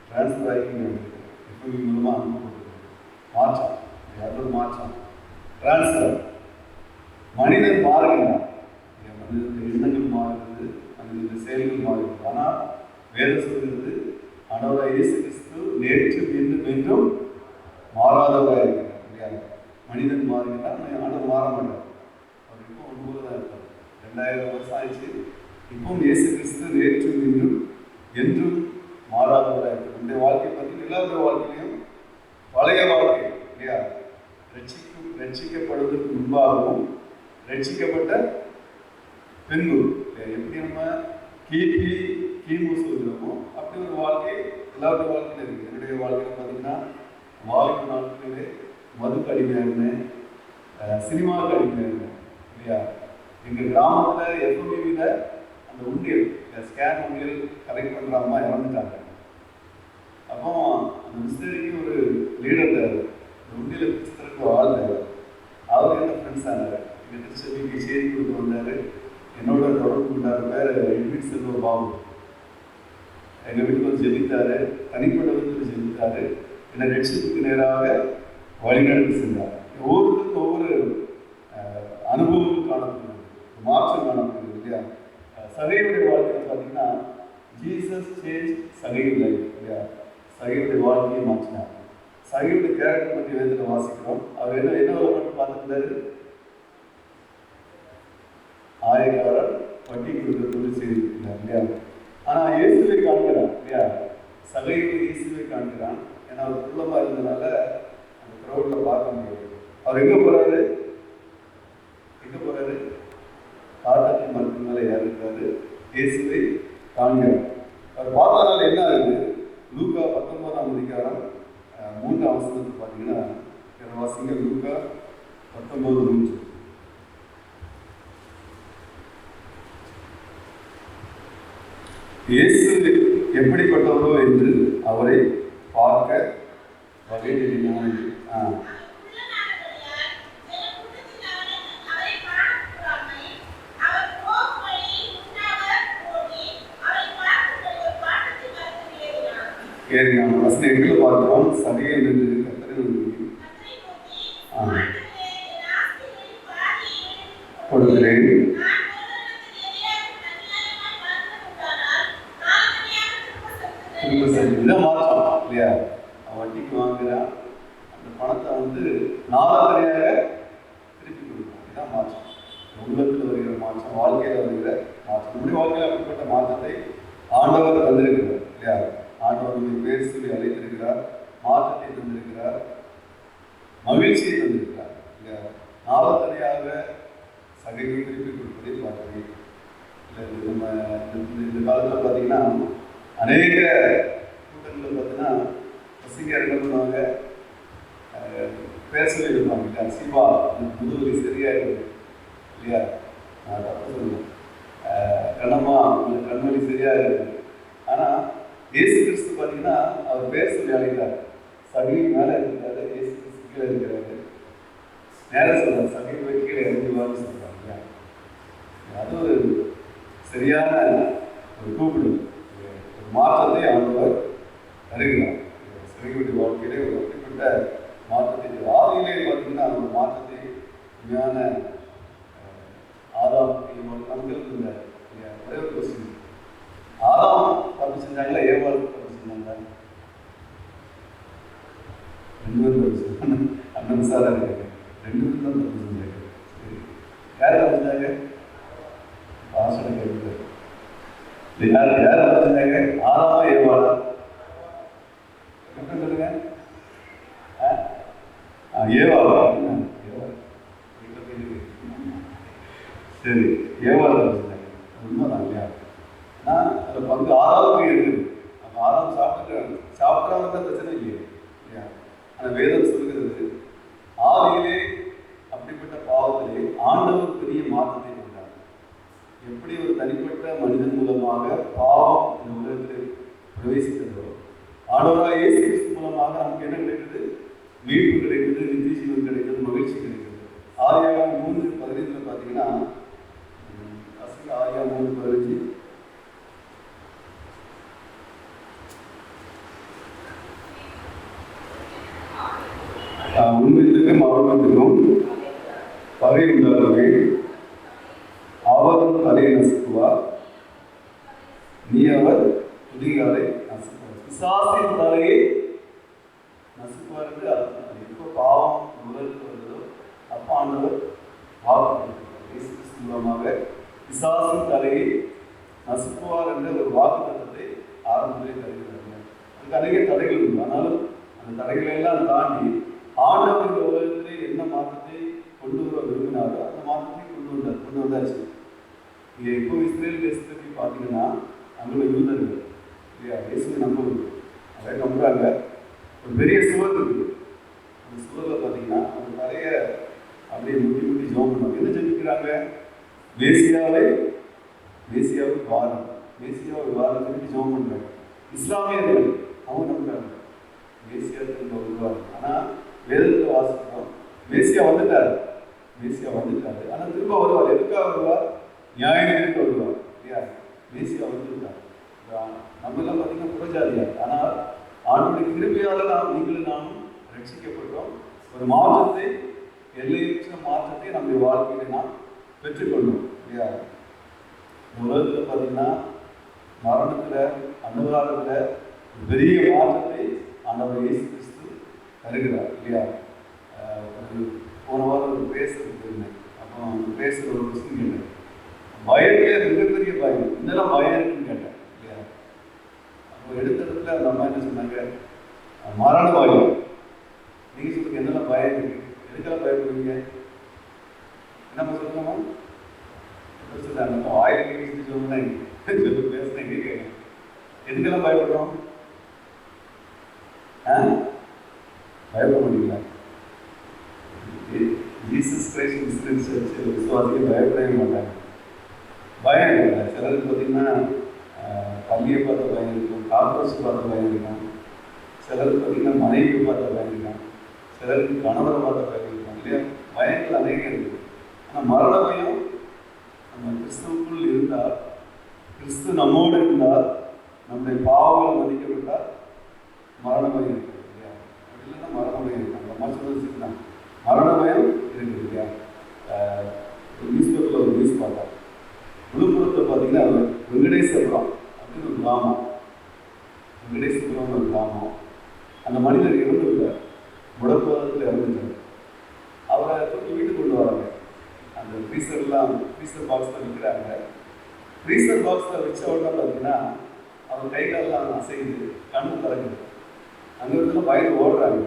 டிரான்ஸ்ஃபர் ஆகி வந்திருக்கேன். எப்போது மூலமாக அனுப்பப்பட்டிருக்கேன். மாற்றம், யாரோட மாற்றம், டிரான்ஸ்ஃபர். மனிதன் மாறுகிறான், மனிதனுடைய எண்ணங்கள் மாறுகிறது, மனிதனுடைய செயல்கள் மாறுகிறது. ஆனால் வேதம் சொல்கிறது ஆண்டவராகிய இயேசு கிறிஸ்து நேற்று இன்றும் என்றும் மாறாதவராக இருக்கிறார் இல்லையா? மனிதன் மாறுகிறான், ஆண்டவர் மாற மாட்டார். அவர் இப்போ ஒன்பது தான் இருக்கார். 2000 வருஷம் ஆயிடுச்சு. இப்பவும் இயேசு கிறிஸ்து நேற்றும் இன்றும் என்றும் மாறாதவராக இருக்கிறார். நம்முடைய வாழ்க்கை பற்றி எல்லாருடைய வாழ்க்கையிலையும் பழைய வாழ்க்கை இல்லையா? ரட்சிக்கப்படுவதற்கு முன்பாகவும் ரட்சிக்கப்பட்ட பின்பு எப்படி நம்ம கிமு சொல்கிறோமோ அப்படி ஒரு வாழ்க்கை எல்லாருடைய வாழ்க்கையில் இருக்குது. என்னுடைய வாழ்க்கையில் பார்த்தீங்கன்னா வாழ்க்கை நாட்களிலே மதுக்கு அடிமையாக இருந்தேன், சினிமாவுக்கு அடிமையாக இருந்தேன் இல்லையா? எங்கள் கிராமத்தில் எஃப்எம்வியில் அந்த உண்டியல் ஸ்கேன் உண்டியல் கலெக்ட் பண்ணுற அம்மா இறந்துட்டாங்க. அப்போ அந்த மிஸ்டரிக்கு ஒரு லீடர் தேவை, அந்த உண்டியலை பிடிச்சதுக்கு ஆள் தேவை. அவர் என்ன ஃப்ரெண்ட்ஸ் ஆனார், எங்கள் திருச்சபைக்கு செய்தி கொடுத்து வந்தார். என்னோட தொடர்பு கொண்டார். பேர் எட்வின் செல்வ பாபு. எங்கள் வீட்டுக்கு வந்து ஜெபித்தார், தனிப்பட்ட விதத்தில் ஜெபித்தார். என்னை ரட்சிப்புக்கு நேராக வழிநடத்தி சென்றார். ஒவ்வொருத்தருக்கும் ஒவ்வொரு அனுபவங்கள் காணப்படுகிறது, மாற்றம் காணப்படுகிறது இல்லையா? சகையுடைய வாழ்க்கையில் பார்த்தீங்கன்னா ஜீசஸ் சேஞ்ச் சகையுடைய லைஃப் இல்லையா? சகையுடைய வாழ்க்கையை மாற்றினார். சகையுடைய கேரக்டர் பற்றி வேதத்தில் வாசிக்கிறோம். அவர் என்ன மட்டும் பார்த்துருந்தாரு, ஆயக்காரர் வட்டி கொடுக்க தொழில் செய்திருக்கிறார் இல்லையா. ஆனால் இயேசுவை காண்கிறான் இல்லையா, சகைவு இயேசுவை காண்கிறான். ஏன்னா அவர் குள்ளமாக இருந்ததுனால அந்த க்ரௌடில் பார்க்க முடியாது. அவர் எங்கே போகிறாரு, காட்டத்தின் மரத்தின் மேலே ஏறிருக்காரு, இயேசுவை காண்கிறார். அவர் பார்த்தனால என்ன ஆகுது, லூக்கா 19ஆம் அதிகாரம் 3ஆம் வசனத்தை பார்த்தீங்கன்னா வாசிங்க. லூக்கா 19:3. இயேசு எப்படிப்பட்டவரோ என்று அவரை பார்க்க வகை தேடினான். ஏறினான். வசனம் 8 பார்க்கிறோம். சபையை நின்று கர்த்தரை கொடுக்கிறேன். இதான் மாற்றம் இல்லையா. வட்டிக்கு வாங்குறான், அந்த பணத்தை வந்து 4 தனியாக திருப்பி கொடுக்குறான். இதுதான் மாற்றம். உள்ளத்தில் வருகிற மாற்றம், வாழ்க்கையில் வருகிற மாற்றம். நம்முடைய வாழ்க்கையில் அப்படிப்பட்ட மாற்றத்தை ஆண்டவர் தந்திருக்கிறார் இல்லையா. ஆண்டவர் நம்முடைய பேர் சொல்லி அழைத்திருக்கிறார், மாற்றத்தை தந்திருக்கிறார், மகிழ்ச்சியை தந்திருக்கிறார் இல்லையா. 4 தனியாக சகைகளை திருப்பி கொடுப்பதை பார்க்கிறேன். நம்ம இந்த காலத்தில் பார்த்தீங்கன்னா அநேக கூட்டங்களில் பார்த்தீங்கன்னா பசங்க என்ன பண்ணுவாங்க, பேச சொல்லி இருப்பாங்க இல்லையா. சிவா முதுவலி சரியாயிடும் இல்லையா, நான் தப்பு சொல்லுவேன். கண்ணம்மா உங்களுக்கு கண்மொழி சரியாயிடும். ஆனால் இயேசு கிறிஸ்து பார்த்தீங்கன்னா அவர் பேர் சொல்லி அழைக்கிறார். சகை மேலே இருக்கிறாரு, இயேசு கிறிஸ்து கீழே இருக்கிறாரு. நேரம் சொல்கிறார், சகை போய் கீழே இறங்குவான்னு சொல்கிறாங்க இல்லையா. அது ஒரு சரியான ஒரு கூப்பிடு, ஒரு மாற்றத்தை ஆண்டவர் தருகிறார். சிறையுடைய வாழ்க்கையிலே ஒரு அப்படிப்பட்ட மாற்றத்தை ஆதியிலே பார்த்தீங்கன்னா ஒரு மாற்றத்தை உண்மையான ஆதாம் நமக்கு இருந்தார் இல்லையா. ஒரே ஒரு கொஸ்டின், ஆதாம் தப்பு செஞ்சாங்களா, ஏவாள் தப்பு செஞ்சாங்களா? 2 பேரும் தப்பு செஞ்சாங்க. அண்ணன் சாரா இருக்காங்க, 2 பேரும் தான் தப்பு செஞ்சாங்க. யார் தப்பு செஞ்சாங்க? பாசனை கேட்குது. யார் தப்பு செஞ்சாங்க? ஆதாமா ஏவாளா? சொல்லுங்க. ஏவாளா? சரி, ஏவாளா தப்பு செஞ்சாங்க. உண்மைதான் இல்லையா. ஆனால் அதில் பங்கு ஆறாவுக்கு இருக்குது. அப்போ ஆறாவது சாப்பிட்றாங்க தான் பிரச்சனை இல்லையா இல்லையா. ஆனால் வேதம் சொல்கிறது ஆதியிலே அப்படிப்பட்ட பாவத்திலே ஆண்டவர் பெரிய மாற்றத்தை கொண்டார். எப்படி ஒரு தனிப்பட்ட மனிதன் மூலமாக பாவம் இந்த உலகத்தில் பிரவேசித்ததோ, ஆண்டவராக இயேசு கிறிஸ்து மூலமாக நமக்கு என்ன கிடைக்குது, மீட்பு கிடைக்குது, நித்திய ஜீவன் கிடைக்குது, மகிழ்ச்சி கிடைக்குது. ஆதியாகமம் 3:15 பார்த்தீங்கன்னா, ஆதியாகமம் 3:15 உண்மைக்கும் அவர்களுக்கும் பகை உண்டாகவே அவர் தலையை நசுக்குவார், நீ அவர் புதிகாலை நசுக்குவார். பிசாசின் தலையை நசுக்குவார் என்று அர்த்தம். எப்போ பாவம் உலகத்துக்கு வருதோ அப்போ ஆண்டவர் வாக்கு இயேசு கிறிஸ்து மூலமாக பிசாசின் தலையை நசுக்குவார் என்ற ஒரு வாக்கு தத்தத்தை ஆரம்பத்திலே தருகிறார்கள். அதுக்கு அநேக தடைகள் உண்டு. ஆனாலும் அந்த தடைகளை எல்லாம் தாண்டி ஆண்டவர் இந்த உலகத்திலே என்ன மாற்றத்தை கொண்டு வர விரும்பினாரோ அந்த மாற்றத்தை கொண்டு வந்தாச்சு. இங்கே இப்போ இஸ்ரேல் தேசத்தை போய் பார்த்தீங்கன்னா அங்கே யூதர்கள் இல்லையா, இயேசுவை நம்புவது அதை நம்புறாங்க. ஒரு பெரிய சுவர் இருக்குது. அந்த சுவரில் பார்த்தீங்கன்னா அந்த நிறைய அப்படியே முட்டி ஜெபம் பண்ணுவாங்க. என்ன ஜெபிக்கிறாங்க? மேசியாவுக்கு வாரம் திருப்பி ஜெபம் பண்ணுறாங்க. இஸ்லாமியர்கள் அவங்க நம்புறாங்க மேசியா திரும்ப வருவார். ஆனால் வேதத்தில் வாசிக்கிறோம் மேசியா வந்துட்டாரு. ஆனால் திரும்ப வருவார். எதுக்காக வருவார்? நியாயம் வருவார் இல்லையா. மேசியா வந்துட்டார். நம்மெல்லாம் பார்த்தீங்கன்னா புறஜாதியார். ஆனால் ஆண்டுடைய கிருபையால் நீங்களும் நானும் ரட்சிக்கப்பட்டோம். ஒரு மாற்றத்தை, எல்லையற்ற மாற்றத்தை நம்முடைய வாழ்க்கையில நாம் பெற்றுக்கொண்டோம் இல்லையா. உலகத்தில் பார்த்தீங்கன்னா மரணத்தில், அன்னதானத்தில் பெரிய மாற்றத்தை ஆண்டவர் இயேசு கிறிஸ்து தருகிறார் இல்லையா. போன வாரம் ஒரு பேசுறது போயிருந்தேன். அப்போ அந்த பேசுகிற ஒரு விஷயம் இல்லை, பயத்திலே மிகப்பெரிய பயம். இதெல்லாம் பயம் இருக்குன்னு கேட்டேன் இல்லையா? அப்போ எடுத்த இடத்துல அந்த அம்மா என்ன சொன்னாங்க, மரண பயம். நீங்க சொல்லுங்க, என்னெல்லாம் பயம் இருக்கு, எதுக்கெல்லாம் பயப்படுவீங்க? என்ன சொல்லுங்கம்மா? சொல்லுங்க, ஆயிரம் சொல்லுங்க, பேசுனா எங்கே கேட்க, எதுக்கெல்லாம் பயப்படுறோம்? பயப்பட முடியல. ஜீசஸ் கிரைஸ்ட் முஸ்லிம் சர்ச் விசுவாசிக்க பயப்படவே மாட்டாங்க. பயம் இல்லை. சிலருக்கு பார்த்தீங்கன்னா பள்ளியை பார்த்த பயம் இருக்கும், கார்பரேஷன் பார்த்த பயம் இருக்கும், சிலருக்கு பார்த்தீங்கன்னா மனைவியை பார்த்த பயம் இருக்கும், சிலருக்கு கணவரை பார்த்த பயம் இருக்கும் இல்லையா? பயங்கள் அநேகம் இருக்குது. ஆனால் மரண பயம் நம்ம கிறிஸ்துவுக்குள் இருந்தால், கிறிஸ்து நம்மோடு இருந்தால், நம்முடைய பாவங்கள் மதிக்கப்பட்டால் மரண பயம் இருக்குது இல்லையா? அப்படி இல்லைன்னா மரண பயம் இருக்கு. அந்த அம்மா சொல்லிச்சுன்னா மரண பயம் இருக்குது இல்லையா? ஒரு நியூஸ் பேப்பரில் ஒரு நியூஸ் பார்த்தோம். விழுப்புரத்தில் பார்த்தீங்கன்னா வெங்கடேசபுரம் அப்படின்னு ஒரு கிராமம். வெங்கடேசபுரம் ஒரு கிராமம். அந்த மனிதர் இறந்துருக்கார், முடக்குவாதத்தில் இறந்துட்டார். அவரை தூக்கி வீட்டுக்கு கொண்டு வராங்க. அந்த ஃப்ரீசர் பாக்ஸில் விற்கிறாங்க. ஃப்ரீசர் பாக்ஸில் வச்ச உடனே பார்த்தீங்கன்னா அவர் கை காலெல்லாம் அசைந்து கண்ணு திறக்குது. அங்கே இருக்கிற பயந்து ஓடுறாங்க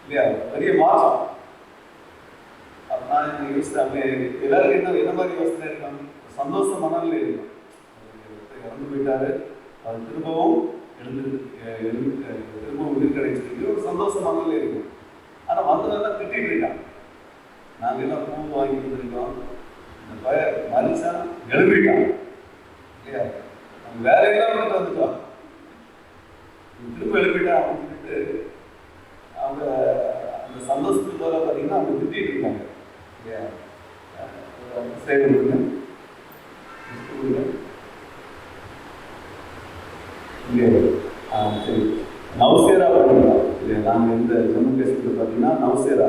இல்லையா? பெரிய மாற்றம். அப்போ நான் யோசித்தாங்க, எல்லாருக்கும் என்ன மாதிரி யோசனை இருக்காங்க? சந்தோஷ மனநிலை இருக்கும். இறந்து போயிட்டாரு, அது திரும்பவும் திரும்பவும் உயிர் கிடைச்சிருக்கு, ஒரு சந்தோஷ மனநிலை இருக்கும். ஆனால் வந்ததெல்லாம் திட்டிட்டு இருக்காங்க. நாங்கள் எல்லாம் பூ வாங்கி கொடுத்துருக்கோம், இந்த பய மனுஷா எழுப்பிட்டான் இல்லையா? நம்ம வேலையெல்லாம் பண்ணிட்டு வந்துட்டோம், திரும்ப எழுப்பிட்டான் அப்படின்னு சொல்லிட்டு அவங்க அந்த சந்தோஷத்துக்கு போல பார்த்தீங்கன்னா அவங்க திட்டிட்டு இருக்காங்க இல்லையா? சரி நவசேரா படிக்கலாம் இல்லையா? நாங்கள் இந்த ஜம்மு காஷ்மீர் பார்த்தீங்கன்னா நவசேரா,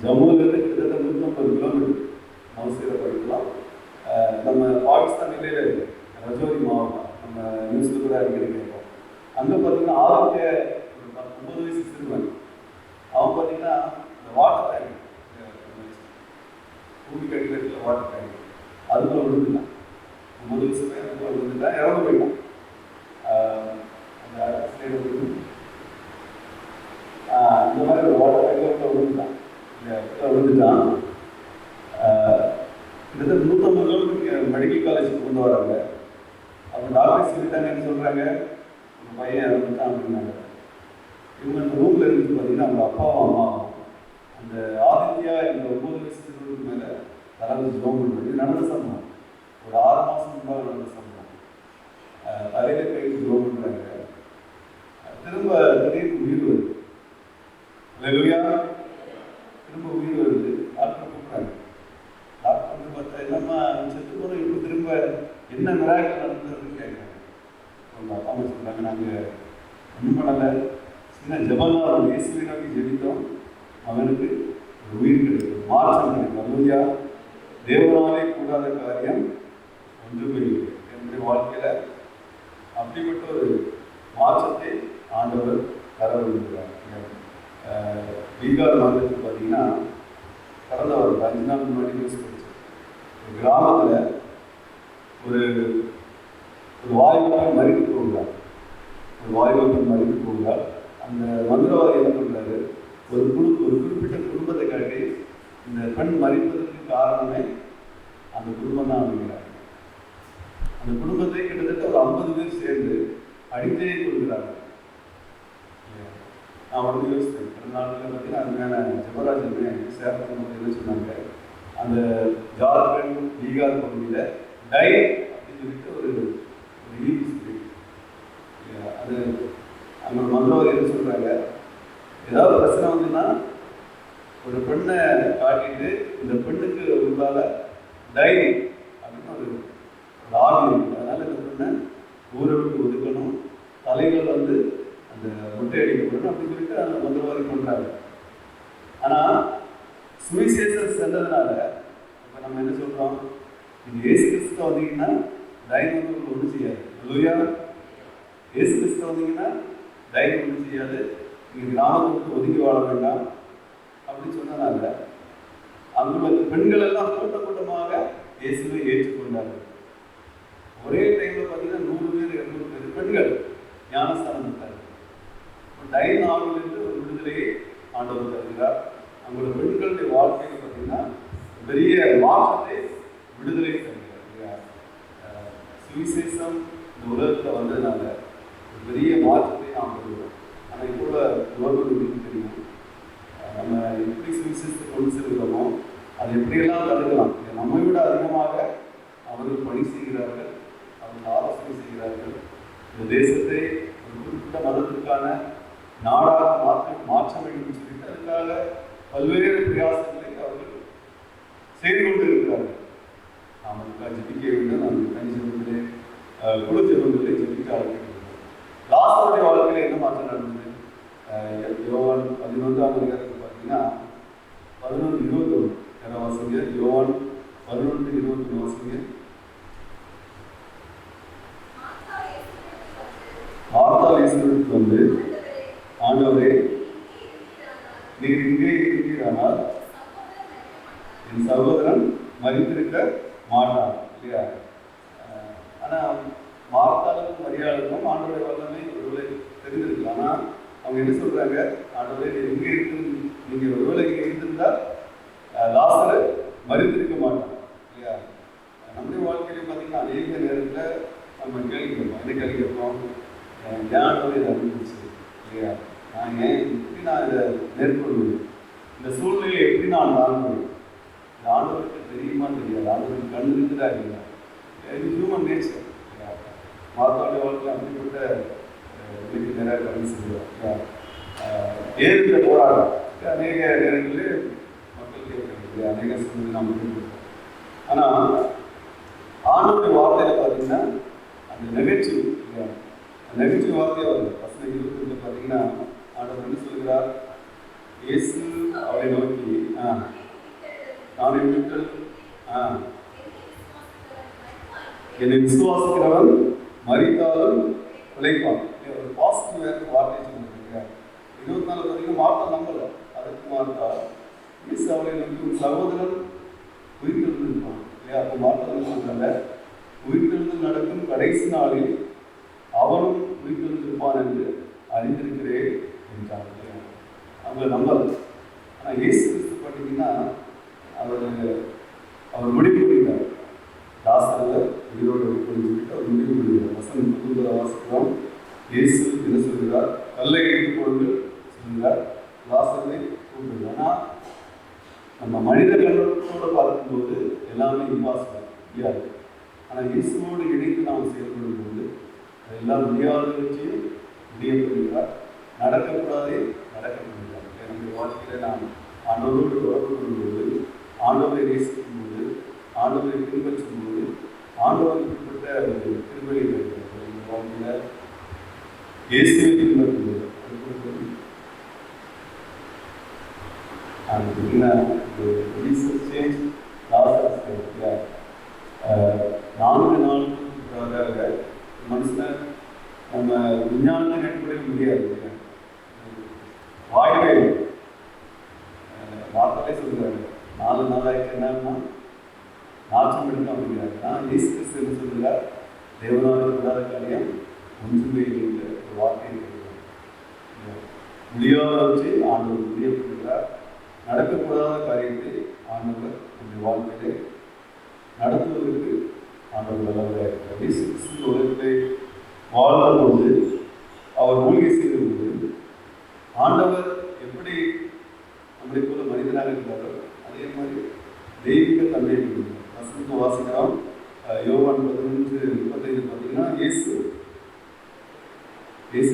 ஜம்முலேருந்து கிட்டத்தட்ட 150 கிலோமீட்டர் நவசேரா படிக்கலாம். நம்ம பாகிஸ்தான் எல்லையில் இருக்கு, ரஜோரி மாவட்டம். நம்ம நியூஸில் கூட அடிக்கடி கேட்போம். அங்கே பார்த்தீங்கன்னா ஆரோக்கிய ஒரு 9 வயசு சிறுவன், அவன் பார்த்தீங்கன்னா இந்த வாட்டர் டேங்க், பூமிக்கு அடிக்கல வாட்டர் டேங்க், அதுக்குள்ள விழுந்துட்டான். 9 வயசு பையன் அதுக்குள்ள விழுந்துட்டான், இறந்து போயிட்டான். அந்த சைடு இந்த மாதிரி ஒரு வாட்டர் டேங்க்ல விழுந்துட்டான். விழுந்துட்டான். கிட்டத்தட்ட 150 கிலோமீட்டர் மெடிக்கல் காலேஜுக்கு கொண்டு வராங்க. அப்போ டாக்டர் சொல்லிட்டாங்கன்னு சொல்கிறாங்க, உங்கள் பையன் இறந்துட்டான் அப்படின்னாங்க. இவங்க அந்த ரூமில் இருந்து பார்த்தீங்கன்னா அவங்க அப்பாவும் அம்மாவும் அந்த ஆதித்யா என்ற 9 வயசு சிறுவனுக்கு மேலே தலைவர் ஜோம் பண்ணுறது நடந்த சம்பவம். ஒரு 6 மாதம் முன்பாக நடந்த சம்பவம். தலையில் கை ஜோம் பண்ணுறாங்க. திரும்ப திடீர்னு உயிர் வருது. இல்லையா? திரும்ப உயிர் வருது. டாக்டர் கூப்பிட்றாங்க. டாக்டர் வந்து பார்த்தா என்னம்மா செத்து போன இப்போ திரும்ப என்ன மிராக்கிள் நடந்ததுன்னு கேட்குறாங்க. அவங்க அப்பா அம்மா சொல்கிறாங்க, நாங்கள் ஒன்றும் பண்ணலை, சின்ன ஜபந்தான் இயேசுவை நோக்கி ஜெபித்தோம், அவனுக்கு ஒரு உயிர் கிடைக்கும், மாற்றம் கிடைக்கும். அல்லேலூயா. தேவனாலே கூடாத காரியம் ஒன்றுமே இல்லை. என்னுடைய வாழ்க்கையில் அப்படிப்பட்ட ஒரு மாற்றத்தை ஆண்டவர் தர விரும்புகிறார். பீகார் மாநிலத்தில் பார்த்தீங்கன்னா கடந்த ஒரு 5 நாள் முன்னாடி நியூஸ் படிச்சு, ஒரு கிராமத்தில் ஒரு வாய்ப்பு மறித்து போகிறார். ஒரு வாய்ப்பு மறித்து போகிறார். அந்த மந்திரவாதி என்ன பண்ணுறாரு, ஒரு குறிப்பிட்ட குடும்பத்தை காட்டி இந்த பெண் மறிப்பதற்கு காரணமே அந்த குடும்பம் தான் அப்படிங்கிறார். அந்த குடும்பத்தை கிட்டத்தட்ட ஒரு 50 பேர் சேர்ந்து அடித்தே கொள்கிறார்கள். நான் உடனே யோசித்தேன், கடந்த நாட்களில் பார்த்தீங்கன்னா அதுக்கான ஜெபராஜன் சேரத்தில் என்ன சொன்னாங்க, அந்த ஜார்க்கண்ட் பீகார் பகுதியில் டை அப்படின்னு சொல்லிட்டு ஒரு ஈவி அது அங்கே மந்திரவாதி என்ன சொல்கிறாங்க, ஏதாவது பிரச்சனை வந்துன்னா ஒரு பெண்ணை காட்டிட்டு இந்த பெண்ணுக்கு உள்ளால டை அப்படின்னு ஒரு ஆவி இருக்குது, அதனால் இந்த பெண்ணை ஊரை விட்டு ஒதுக்கணும், தலைகள் வந்து அந்த முட்டை அடிக்கப்படணும் அப்படின்னு சொல்லிட்டு அந்த மந்திரவாதி பண்ணுறாங்க. ஆனால் சுவிசேஷம் சென்றதுனால இப்போ நம்ம என்ன சொல்கிறோம், இது ஏசு கிறிஸ்து வந்தீங்கன்னா டைம் வந்து உங்களுக்கு ஒன்றும் செய்யாது. அல்லேலூயா. ஏசு கிறிஸ்து வந்தீங்கன்னா டைம் ஒன்றும் செய்யாது, நீங்கள் கிராமத்தை விட்டு ஒதுக்கி வாழ வேண்டாம் அப்படின்னு சொன்னதுனால அங்குள்ள பெண்கள் எல்லாம் கூட்டமாக இயேசுவை ஏற்றுக்கொண்டார்கள். ஒரே டைமில் பார்த்தீங்கன்னா 100 பேர் 200 பேர் பெண்கள் ஞானஸ்தானம் பெற்றார்கள். டைன் ஆவிலிருந்து ஒரு விடுதலையை ஆண்டவர் தருகிறார். அவங்களோட பெண்களுடைய வாழ்க்கையில் பார்த்தீங்கன்னா பெரிய மாற்றத்தை விடுதலை தருகிறார். சுவிசேஷம் இந்த உலகத்தில் வந்ததுனால ஒரு பெரிய மாற்றத்தை நாம் பெறுகிறோம். ஆனால் இப்போ உள்ள கவர்மெண்ட் தெரியும், நம்ம எப்படி சுவிசேஷத்தை கொண்டு செல்கிறோமோ அதை எப்படியெல்லாம் தடுக்கலாம். நம்மை விட அதிகமாக அவர்கள் பணி செய்கிறார்கள், அவர்கள் ஆலோசனை செய்கிறார்கள். இந்த தேசத்தை ஒரு குறிப்பிட்ட மதத்திற்கான நாடாக மாற்ற வேண்டும் சொல்லிட்டு அதுக்காக பல்வேறு பிரயாசங்களை அவர்கள் செய்து கொண்டு இருக்கிறார்கள். நாம் அதுக்காக ஜெபிக்க வேண்டும். நாம் தனி ஜெபத்திலே குழு ஜெபத்திலே ஜெபிக்க ஆரம்பிக்கிறோம். லாசருடைய வாழ்க்கையில் என்ன மாற்றம் நடந்தது? யோவான் 11ஆம் அதிகாரத்தில் பார்த்தீங்கன்னா 11:21 வாசிங்க. யோவான் 11:21 வாசிங்க. மார்த்தாள் இயேசுவிற்கு வந்து, ஆண்டவரே, நீர் இங்கே இருக்கிறானால் என் சகோதரன் மரித்திருக்க மாட்டான் இல்லையா? ஆனால் மார்த்தாளுக்கும் மரியாளுக்கும் ஆண்டவருடைய வல்லமை ஒருவேளை தெரிஞ்சிருக்கு. ஆனால் அவங்க என்ன சொல்றாங்க, ஆண்டவரே நீர் இங்கே இருக்கு, நீங்கள் ஒருவேளை இங்கே இருந்திருந்தால் லாசரு மரித்திருக்க மாட்டான் இல்லையா? நம்முடைய வாழ்க்கையில பார்த்தீங்கன்னா அநேக நேரத்தில் நம்ம கேள்வி கேட்போம். என்ன கேள்வி கேட்போம்? ஏன் இதை அனுப்பிச்சு இல்லையா? நான் ஏன் எப்படி நான் இதை மேற்கொள்வது? இந்த சூழ்நிலையை எப்படி நான் தாங்குவேன்? இந்த ஆண்டவருக்கு தெரியுமா தெரியாது? ஆண்டவருக்கு கண்ணு இருக்குதா இல்லையா? இது ஹியூமன் நேச்சர். மார்த்தாளுடைய வாழ்க்கையில் அப்படிப்பட்ட இதுக்கு நிறைய கல்வி செய்வோம். ஏற்ற போராட்டம் அநேக நேரங்களில் மக்கள் கேட்கறது, அநேக சூழ்நிலை நாம் கேட்கிறோம். ஆனால் ஆண்டவருடைய வார்த்தையில் பார்த்தீங்கன்னா அந்த நெகட்டிவ் இல்லையா? நெகட்டிவ் வார்த்தையாக வருது. வசனம் 20 பார்த்தீங்கன்னா ஆண்டவர் என்ன சொல்கிறார்? இயேசு அவரை நோக்கி நான் விட்டு என்னை விசுவாசிக்கிறவன் மரித்தாலும் பிழைப்பான். ஒரு பாசிட்டிவ் வார்த்தை சொல்லியிருக்கிறார். 24 பார்த்தீங்கன்னா மார்த்தாள் நம்பலை. அதுக்கு மார்த்தாள் இயேசு அவரை நோக்கி ஒரு சகோதரன் உயிர்த்தெழுந்திருப்பான் இல்லையா? அப்போ மார்த்தாள் சொல்றாங்க, உயிர்த்தெழுந்து நடக்கும் கடைசி நாளில் அவனும் உயிர்த்தெழுந்திருப்பான் என்று அறிந்திருக்கிறேன் என்றார். அவங்க நம்பலை. ஆனால் இயேசு கிறிஸ்து பார்த்தீங்கன்னா அவர் முடிவு பண்ணிட்டார். லாசரை உயிரோடு சொல்லிட்டு அவர் முடிவு பண்ணிட்டார். வசனம் 19 வாசிக்கிறோம். இயேசு என்ன சொல்கிறார்? கல்லை எடுத்துக்கொண்டு சொல்கிறார், லாசரை கூப்பிடுகிறார். ஆனால் நம்ம மனித கண்ணோடு பார்க்கும்போது எல்லாமே இம்பாசிபிள் முடியாது. ஆனால் இயேசுவோடு இணைந்து நாம் செயல்படும் போது எல்லாம் முடியாதவற்றையும் முடியப்படுகிறார். நடக்கக்கூடாதே நடக்கப்படுகிறார். என்னுடைய வாழ்க்கையில் நாம் ஆண்டவரோடு தொடர்பு கொள்ளும்போது, ஆண்டவரை நேசிக்கும் போது, ஆண்டவரை பின்பற்றும் போது ஆண்டவர் இப்படிப்பட்ட ஒரு திருவள்ளி இருக்கிறது. இந்த வாழ்க்கையில் இயேசுவை பின்பற்றும் போது 4 நாளுக்காக மனுஷனை நம்ம விஞ்ஞானத்தின் அடிப்படையில் முடியாது. வாய்ப்பே வார்த்தையே சொல்கிறாங்க. 4 நாளாய்க்கு என்னன்னா நாற்றம் எடுக்க அப்படிங்கிறாங்க. நான் இயேசு கிறிஸ்து என்ன சொல்கிறார்? தேவனாக கூடாத காரியம் ஒன்றுமே இல்லை. ஒரு வார்த்தை இருக்கிறார். முடியாதவற்றை ஆண்டவர் முடியப்படுகிறார். நடக்கக்கூடாத காரியத்தை ஆண்டவர் நம்முடைய வாழ்க்கையிலே நடத்துவதற்கு ஆண்டவர் நல்லவராக இருக்கிறார். இயேசு கிறிஸ்து உலகத்தை வாழ்ந்தபோது, அவர் ஊழியம் செய்தபோது ஆண்டவர் எப்படி நம்மளை போல மனிதனாக இருந்தாரோ அதே மாதிரி தெய்வீக தன்மை இருக்கிறார். வசனத்தை வாசிக்கிறோம். யோவான் 11:35 பார்த்தீங்கன்னா இயேசு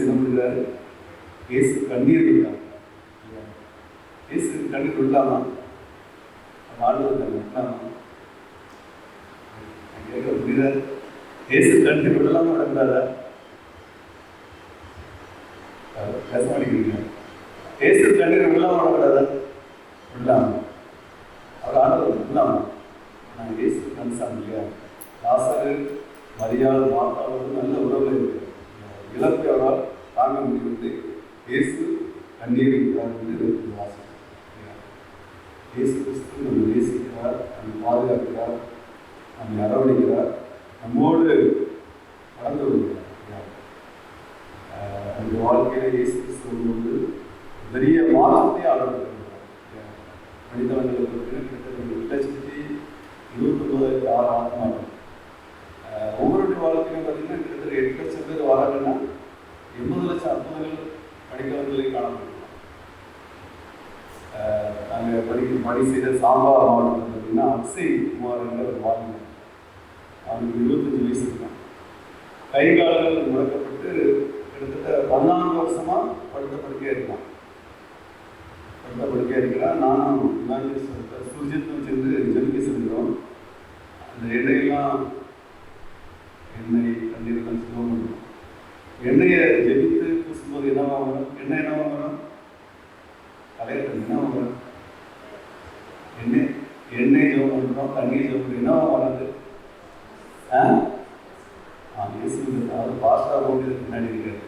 என்ன பண்ணுறாரு? இயேசு கண்ணீர் விட்டார். இயேசு கண்ணீர் விடலாமா? ஆண்டவர் விடலாமா? கேட்க புரியுதா? இயேசு கண்ணீர் விடலாமா விடக்கூடாதா? பேச மாட்டேங்கிறீங்க. இயேசு கண்ணீர் விடலாமா விடக்கூடாதா? விடலாமா? அவர் ஆண்டவர் விடலாமா? நான் இயேசு கன்சான் இல்லையா? லாசரு மரியாள் மார்த்தாளோடு நல்ல உறவில் இருக்கு. இழப்பை அவரால் தாங்க முடியவில்லை. இயேசு கண்ணீர் விட்டார் என்று வாசிக்கிறார். இயேசு கிறிஸ்து நம்ம நேசிக்கிறார், நம்ம பாதுகாக்கிறார். நம்மை அரவணைக்கிறார், நம்மோடு கலந்து வருகிறார். அந்த வாழ்க்கையில இயேசு கிறிஸ்துவோடு பெரிய மாற்றத்தை ஆரம்பிக்கிறார். மனிதர்களுக்கு கிட்டத்தட்ட 1,29,600 ஆத்மாக்கள். ஒவ்வொருடைய வாழ்க்கையிலும் பார்த்தீங்கன்னா கிட்டத்தட்ட 8 லட்சம் பேர் வராங்கன்னா 80 லட்சம் அற்புதங்கள் படிக்கிறவர்களே காணப்படுகிறோம். நாங்கள் பணி செய்த சாம்பார் மாவட்டத்தில் பார்த்தீங்கன்னா அக்ஷய் குமார் என்ற ஒரு வாழ்க்கை, அவனுக்கு 25 வயசு இருக்கான். கை கால்கள் முடக்கப்பட்டு கிட்டத்தட்ட 14 வருஷமா படுத்த படுக்கையாக இருக்கிறான். நானும் சுர்ஜித்தும் சேர்ந்து ஜெபிக்க செல்கிறோம். அந்த எண்ணெயெல்லாம் தண்ணீரெல்லாம் சுத்தம் பண்ணுறோம். எண்ணெயை ஜெபித்து பூசும்போது என்னவா வரும்? எண்ணெய் என்னவா வரும்? கலையத்தில் என்னவா வரும்? எண்ணெய் ஜெபம் பண்ணுறோம், தண்ணீர் ஜெபம் பண்ணுறோம், என்னவா வராது? இயேசுவின், அதாவது பாஸ்டா போட்டு பின்னாடி இருக்காரு.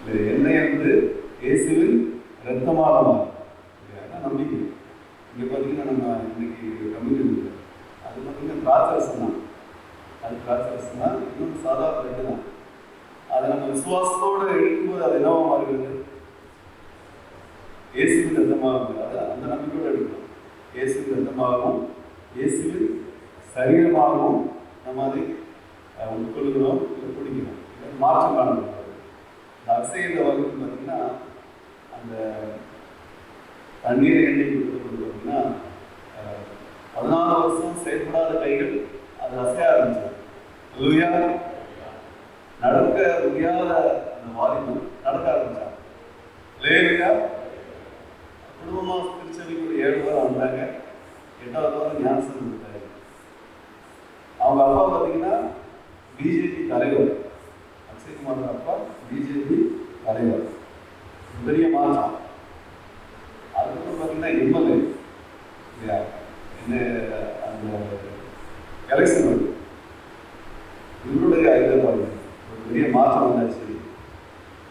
இல்லை, எண்ணெய் வந்து இயேசுவின் இரத்தமாக மாறும். நம்பிக்கை. இங்கே பார்த்தீங்கன்னா நம்ம இன்னைக்கு கம்யூனிட்டி அது பார்த்தீங்கன்னா திராட்சரசம் தான். அது திராட்சரசம் தான், இன்னும் சாதா பிரெட்டு தான். அதை நம்ம விசுவாசத்தோடு எடுக்கும்போது அது என்னவா மாறுகிறது? இயேசுவின் ரத்தமாக. அது அந்த நம்பிக்கையோடு எடுக்கணும். இயேசுவின் ரத்தமாகவும் இயேசுவின் சரீரமாகவும் நம்ம அதை உட்கொள்கிறோம், இல்லை குடிக்கிறோம். மாற்றம் காணப்படுகிறது. இந்த அக்ஷய வகுப்பு பார்த்தீங்கன்னா அந்த தண்ணீரை எண்ணெய் கொடுத்து பார்த்தீங்கன்னா 14 வருஷம் செயல்படாத கைகள் அது அசைய ஆரம்பிச்சது. நடக்க முடியாத அந்த வாலிபன் நடக்க ஆரம்பிச்சாங்க. குடும்பமாக திருச்சபைக்கு ஒரு 7 வாரம் வந்தாங்க. 8வது வாரம் ஞானஸ்தானம் கொடுத்தாரு. அவங்க அப்பா பார்த்தீங்கன்னா பிஜேபி தலைவர். அக்ஷய்குமார் அப்பா பிஜேபி தலைவர். பெரிய மாற்றம். அதுக்கப்புறம் பார்த்தீங்கன்னா எம்எல்ஏ இல்லையா, என்ன அந்த எலெக்ஷன் வருது. இவருடைய ஐதராபாத் ஒரு பெரிய மாற்றம் வந்தாச்சு.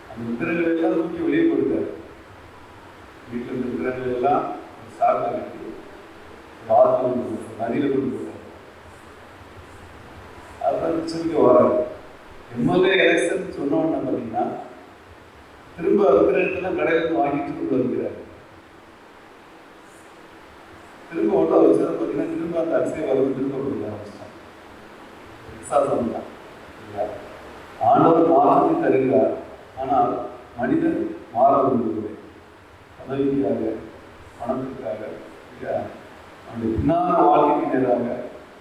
அந்த விக்கிரகங்கள் எல்லாம் தூக்கி வெளியே கொடுத்தாரு. வீட்டில் இருந்த விக்கிரகங்கள் எல்லாம் சாப்பிட கட்டி நதியில் கொண்டு போட்டார். அதுதான் திருச்சபைக்கு வராது. எம்எல்ஏ எலெக்ஷன் சொன்னோன்னு பார்த்தீங்கன்னா திரும்ப விக்கிரகத்தெல்லாம் கடையிலிருந்து வாங்கிட்டு கொண்டு வருகிறார். திரும்ப ஒன்றும் வச்சதை பார்த்தீங்கன்னா திரும்ப அந்த அரிசியை வரவு திரும்ப கொடுக்க ஆரம்பிச்சிட்டாங்க. விசாசம் தான் இல்லையா? ஆண்டவர் மாற்றத்தை தருகிறார், ஆனால் மனிதன் மாற விரும்புவதில்லை. பதவிக்காக, பணத்திற்காக இல்லையா, அவனுடைய பின்னான வாழ்க்கைக்கு நேராக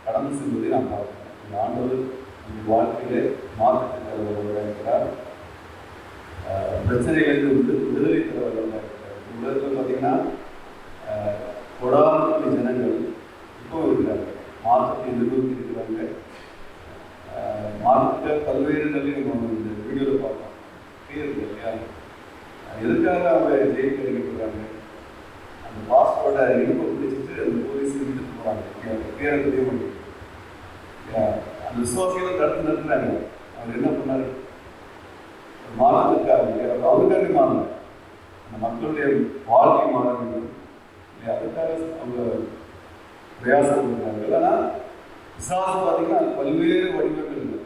கடந்து செல்வதை நாம் பார்க்கிறோம். இந்த ஆண்டவர் அந்த வாழ்க்கையிலே மாற்றத்தை தருவதாக இருக்கிறார். பிரச்சனைகளுக்கு விடுதலை தருவதாக இருக்கிறார். உலகத்தில் பார்த்தீங்கன்னா கொடாத ஜனங்கள் இப்போ இருக்கிறாங்க, மாற்றத்தை எதிர்நோக்கி இருக்கிறாங்க. மாற்றத்தை பல்வேறு நிலையில் நம்ம இந்த வீடியோவில் பார்ப்போம். பேர் இல்லையா, எதுக்காக அவங்க ஜெயிலுக்கு அடிக்கப்படுறாங்க? அந்த பாஸ்போர்ட்டை இடுப்பை பிடிச்சிட்டு அந்த போலீஸ் இழுத்துட்டு போகிறாங்க. பேரை தெரிய முடியும். அந்த விசுவாசிகளை தடுத்து நிறுத்துறாங்க. அவர் என்ன பண்ணாரு? மாற்றத்துக்காக அவருக்காக மாறல, அந்த மக்களுடைய வாழ்க்கை மாற வேண்டும். அதுக்காக அவங்க பிரயாசம் கொடுக்குறாங்க. ஆனால் விசுவாசம் பார்த்தீங்கன்னா அது பல்வேறு வடிவங்கள்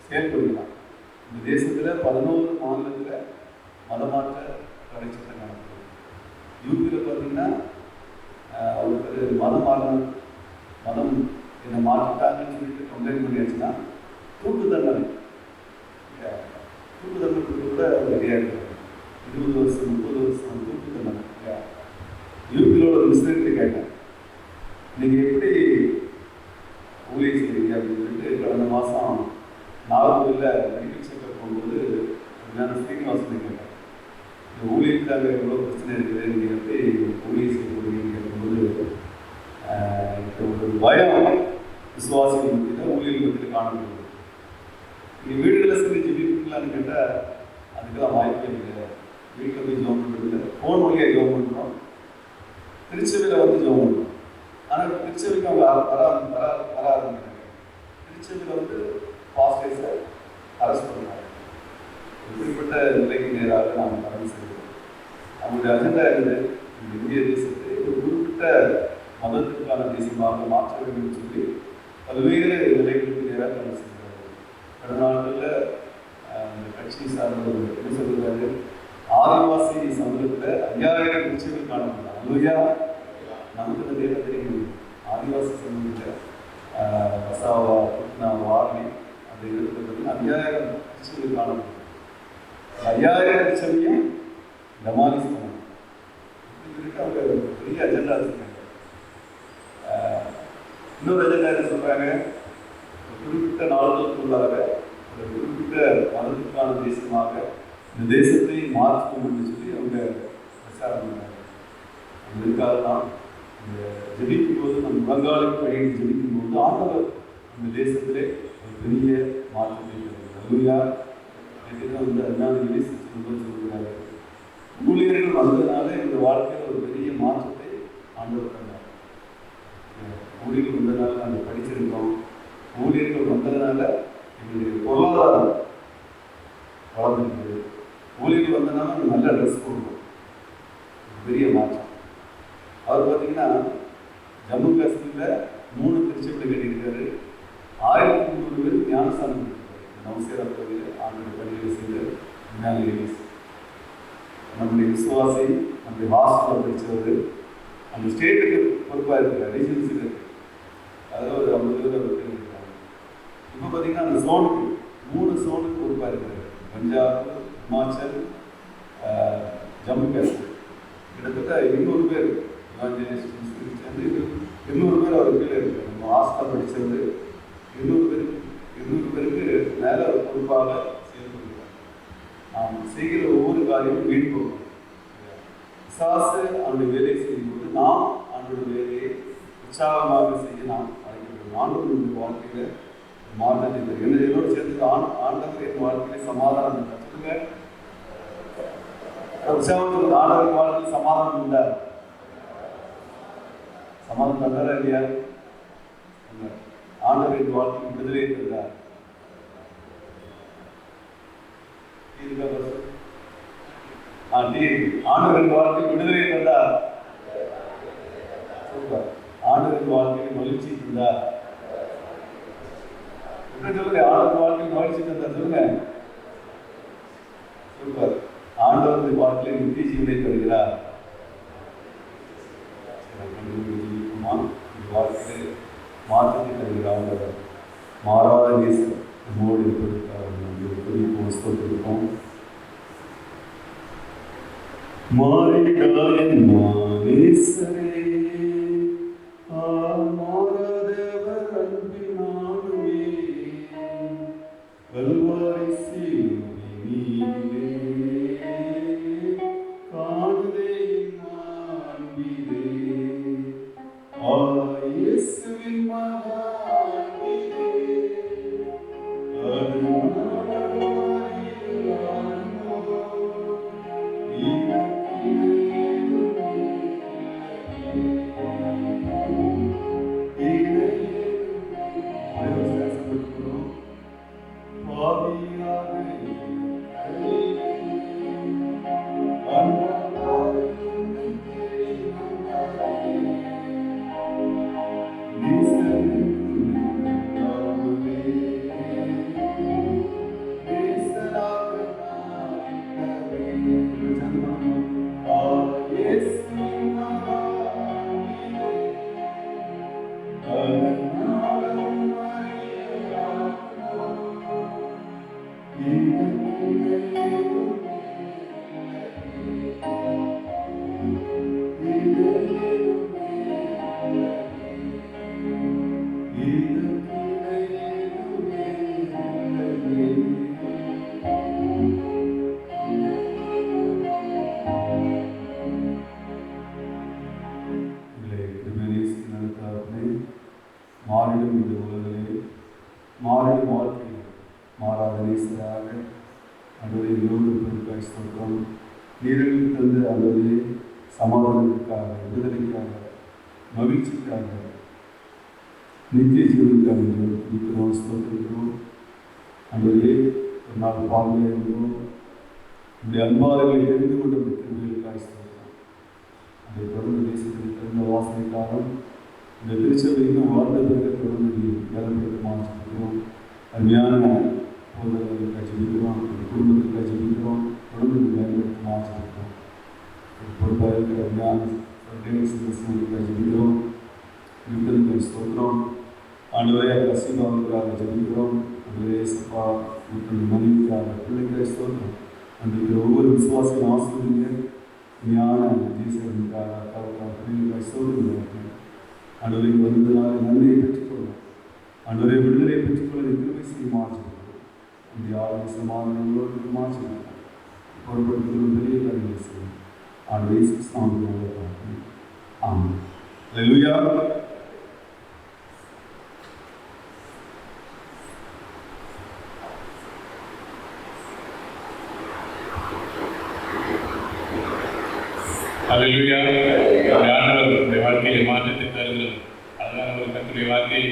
செயல்படுகிறான். இந்த தேசத்தில் 11 மாநிலத்தில் மதமாற்ற கடைச்சட்டம் காணப்படுது. யூபியில் பார்த்தீங்கன்னா அவருக்கு மதம் என்னை மாற்றிட்டாங்கன்னு சொல்லிட்டு கம்ப்ளைண்ட் பண்ணியாச்சுன்னா தூக்கு தண்டனை கூட ரெடியாக இருக்காங்க. 20 வருஷம் 30 வருஷம் தூக்கு தண்டனை. யூபியோட மிஸ்டர்கிட்ட கேட்டேன், நீங்கள் எப்படி ஊழியர் செய்வீங்க அப்படின்னு சொல்லிட்டு. கடந்த மாதம் நாகர்கோவிலில் மெடிக்கல் செக்அப் போகும்போது நான் ஸ்ரீனிவாசனை கேட்டேன், இந்த ஊழியருக்காக எவ்வளோ பிரச்சனை இருக்குது, நீங்கள் எப்படி ஊழியர் செய்ய போகிறீங்கன்னு கேட்கும்போது ஒரு பயம் விசுவாசிகள் மத்தியில் ஊழியர்கள் மத்தியில் காணப்படுது. நீங்கள் வீடுகளில் செஞ்சு ஜெபிக்கலான்னு கேட்டால் அதுக்கெல்லாம் வாய்ப்பே இல்லை. வீட்டில் போய் ஜோம் பண்ணுறது, ஃபோன் வழியாக ஜோம் பண்ணுறோம், திருச்சபையில் வந்து ஜோம் பண்ணுறோம். ஆனால் திருச்சபைக்கு அவங்க வர ஆரம்பிக்கிறாங்க. திருச்சபையில் வந்து பாஸ்டர்ஸை அரெஸ்ட் பண்ணுறாங்க. இப்படிப்பட்ட நிலைக்கு நேராக நாம் கடந்து செல்கிறோம். அவங்களுடைய அஜெண்டா இருக்குது, இந்திய தேசத்தை ஒரு குறிப்பிட்ட மதத்திற்கான தேசமாக மாற்ற வேண்டும் சொல்லி பல்வேறு நிலைகளுக்கு நேராக கடந்து செல்கிறார்கள். கடந்த நாட்களில் அந்த கட்சி சார்ந்த என்ன சொல்கிறாரு, ஆதிவாசி சமூகத்தில் 5000 பிரச்சனைகள் காணப்படலாம். அல்லையா, நமக்கு அந்த தேவை தெரியும். ஆதிவாசி சமூகத்தில் பசாவா, புட்னா, வார்லி அந்த இடத்துல 5000 பிரச்சனைகள் காணப்படும். 5000 பிரச்சனையும் டமாலிஸ் பண்ணணும். அவங்க பெரிய அஜெண்டா வச்சுருக்காங்க. இன்னொரு அஜெண்டா என்ன சொல்கிறாங்க, குறிப்பிட்ட நாடுகளுக்குள்ளாக ஒரு குறிப்பிட்ட மதத்துக்கான தேசமாக இந்த தேசத்தை மாற்றுவோம் என்று சொல்லி அவங்க பிரச்சாரம் பண்ணுறாங்க. அதற்காக தான் இந்த ஜெபிக்கும் போது நம்ம முழங்காலுக்கு வழியை ஜெபிக்கும் போது ஆண்டவர் அந்த தேசத்திலே ஒரு பெரிய மாற்றத்தை தருகிறார். வந்து அண்ணாதிபதி சொல்கிறாரு, ஊழியர்கள் வந்ததுனால இந்த வாழ்க்கையில் ஒரு பெரிய மாற்றத்தை ஆண்டவர் தந்தார். ஊழியர்கள் வந்ததுனால நாங்கள் படிச்சிருக்கோம், ஊழியர்கள் வந்ததுனால எங்களுடைய பொருளாதாரம் வளர்ந்துருக்குது, ஊழியர்கள் வந்ததுனால நாங்கள் நல்ல ட்ரெஸ் போடுறோம். பெரிய மாற்றம். அவர் பார்த்தீங்கன்னா ஜம்மு காஷ்மீரில் 3 திருச்சபைகளை கட்டியிருக்காரு. 1300 பேர் ஞானஸ்தானம் கொடுத்துருக்காரு. நவசேரா கோவில் ஆண்டு பள்ளியில் செய்த ஞானிகள், நம்முடைய விசுவாசி, நம்முடைய ஹாஸ்டலில் படித்தவர், அந்த ஸ்டேட்டுக்கு பொறுப்பாக இருக்கிறார், ரீஜன்ஸுக்கு. அதில் ஒரு 50 பேர் அவர் இருக்காங்க. இப்போ பார்த்தீங்கன்னா அந்த சோனுக்கு 3 சோனுக்கு பொறுப்பாக இருக்கிறார். பஞ்சாப், ஹிமாச்சல், ஜம்மு காஷ்மீர். கிட்டத்தட்ட 200 பேர் சேர்ந்து 200 பேர் அவர் கீழே இருக்கார். நம்ம ஹாஸ்டலில் படித்தவர் 200 பேருக்கு மேலே ஒரு பொறுப்பாக செயல்படுகிறார். நாம் செய்கிற ஒவ்வொரு காரியமும் வீண் போகும். விசாசு அவனுடைய வேலையை செய்யும்போது நாம் அவனுடைய வேலையை உற்சாகமாக செய்ய நாம் அழைக்கிறோம். ஆண்டவருடைய வாழ்க்கையில் மாற்றத்தை தரும். என்னோடு சேர்ந்து ஆண்டவரின் வாழ்க்கையில் சமாதானம் இல்லை. சொல்லுங்க, உற்சாகத்தில் ஆண்டவரின் வாழ்க்கையில் சமாதானம் இல்லை. சமாதானம் தந்தாரா இல்லையா? ஆண்டவரின் வாழ்க்கையில் விடுதலையை தந்தார். ஆண்டவரின் வாழ்க்கையில் விடுதலையை தந்தார். ஆண்டவரின் வாழ்க்கையில் மகிழ்ச்சி தந்தார். சொல்லுங்க, ஆண்டவர் வாழ்க்கையில் மகிழ்ச்சி தந்தார். சொல்லுங்க, சூப்பர். ஆண்டவரின் வாழ்க்கையில் நித்திய ஜீவனை தருகிறார். வாழ்க்கையில் மாற்றத்தை தருகிறார். மாறாத நேசம் நம்மோடு இருப்பதற்காக ஸ்தோத்திரிப்போம். மாறிடாயன் மானேசரே, மாறாதவர் அன்பினாலுமே, கல்வாரி சிலுவையிலே காணுதே அன்பிலே, இயேசுவின் மகா அன்பிலே, மாறிடும் இந்த உலகிலே மாறிடும் வாழ்க்கையில் மாறாத நேசராக அன்றைய விரோதத்திற்காக சொல்கிறோம். நீரில் தந்து அன்றைய சமாதானத்திற்காக, விடுதலைக்காக, மகிழ்ச்சிக்காக, நித்திய ஜீவனுக்காக இருக்கிறோம், ஸ்தோத்திரிக்கிறோம். அன்றைய ஒரு நாள் பார்வையிருந்தோம். நம்முடைய அன்பாளர்களை தெரிந்து கொண்ட திருவிழுக்காக சொல்கிறோம். அதை தொடர்ந்து தேசத்தில் திறந்த வாசனைக்காரம் இந்த திருச்சபை இன்னும் வாழ்ந்த பிறகு தொடர்ந்து வேலைப்படுத்தமாக இருக்கிறோம். அருமையான போதகர்களுக்காக ஜெபிக்கிறோம், குடும்பத்துக்காக ஜெபிக்கிறோம், தொடர்ந்து வேலைப்படுத்தமாக இருக்கிறோம். பொறுப்பாக இருக்கிற அருமையான ஜெபிக்கிறோம். இருக்கிறதுக்கு ஸ்தோத்திரம். ஆண்டவரே கசிபாவுக்காக ஜெபிக்கிறோம். ஆண்டவரே சப்பா மனைவிக்காக பிள்ளைக்காக ஸ்தோத்திரம். அன்றைக்கு ஒவ்வொரு விசுவாசியும் ஆசிரியர் ஞான ஜீசனுக்காக அக்காவுக்காக பிள்ளைகளுக்காக ஸ்தோத்திரம். ஆண்டவரை வந்ததுனால நன்மையை பெற்றுக்கொள்ளும். ஆண்டவரை விடுதலை பெற்றுக்கொள்ள கிருபை செய்யுமாறு இந்த ஆரோக்கிய சமாதானங்களோடு மாற்றி பொருட்படுத்தும் பெரிய காரியங்களை செய்யும். ஆண்டவரை நாமத்தில் ஆமென். அல்லேலூயா. அல்லேலூயா. ஆண்டவர் வாழ்க்கையை மாற்றத்தை தருகிறது. அதனால் அவர் கர்த்தருடைய வார்த்தையை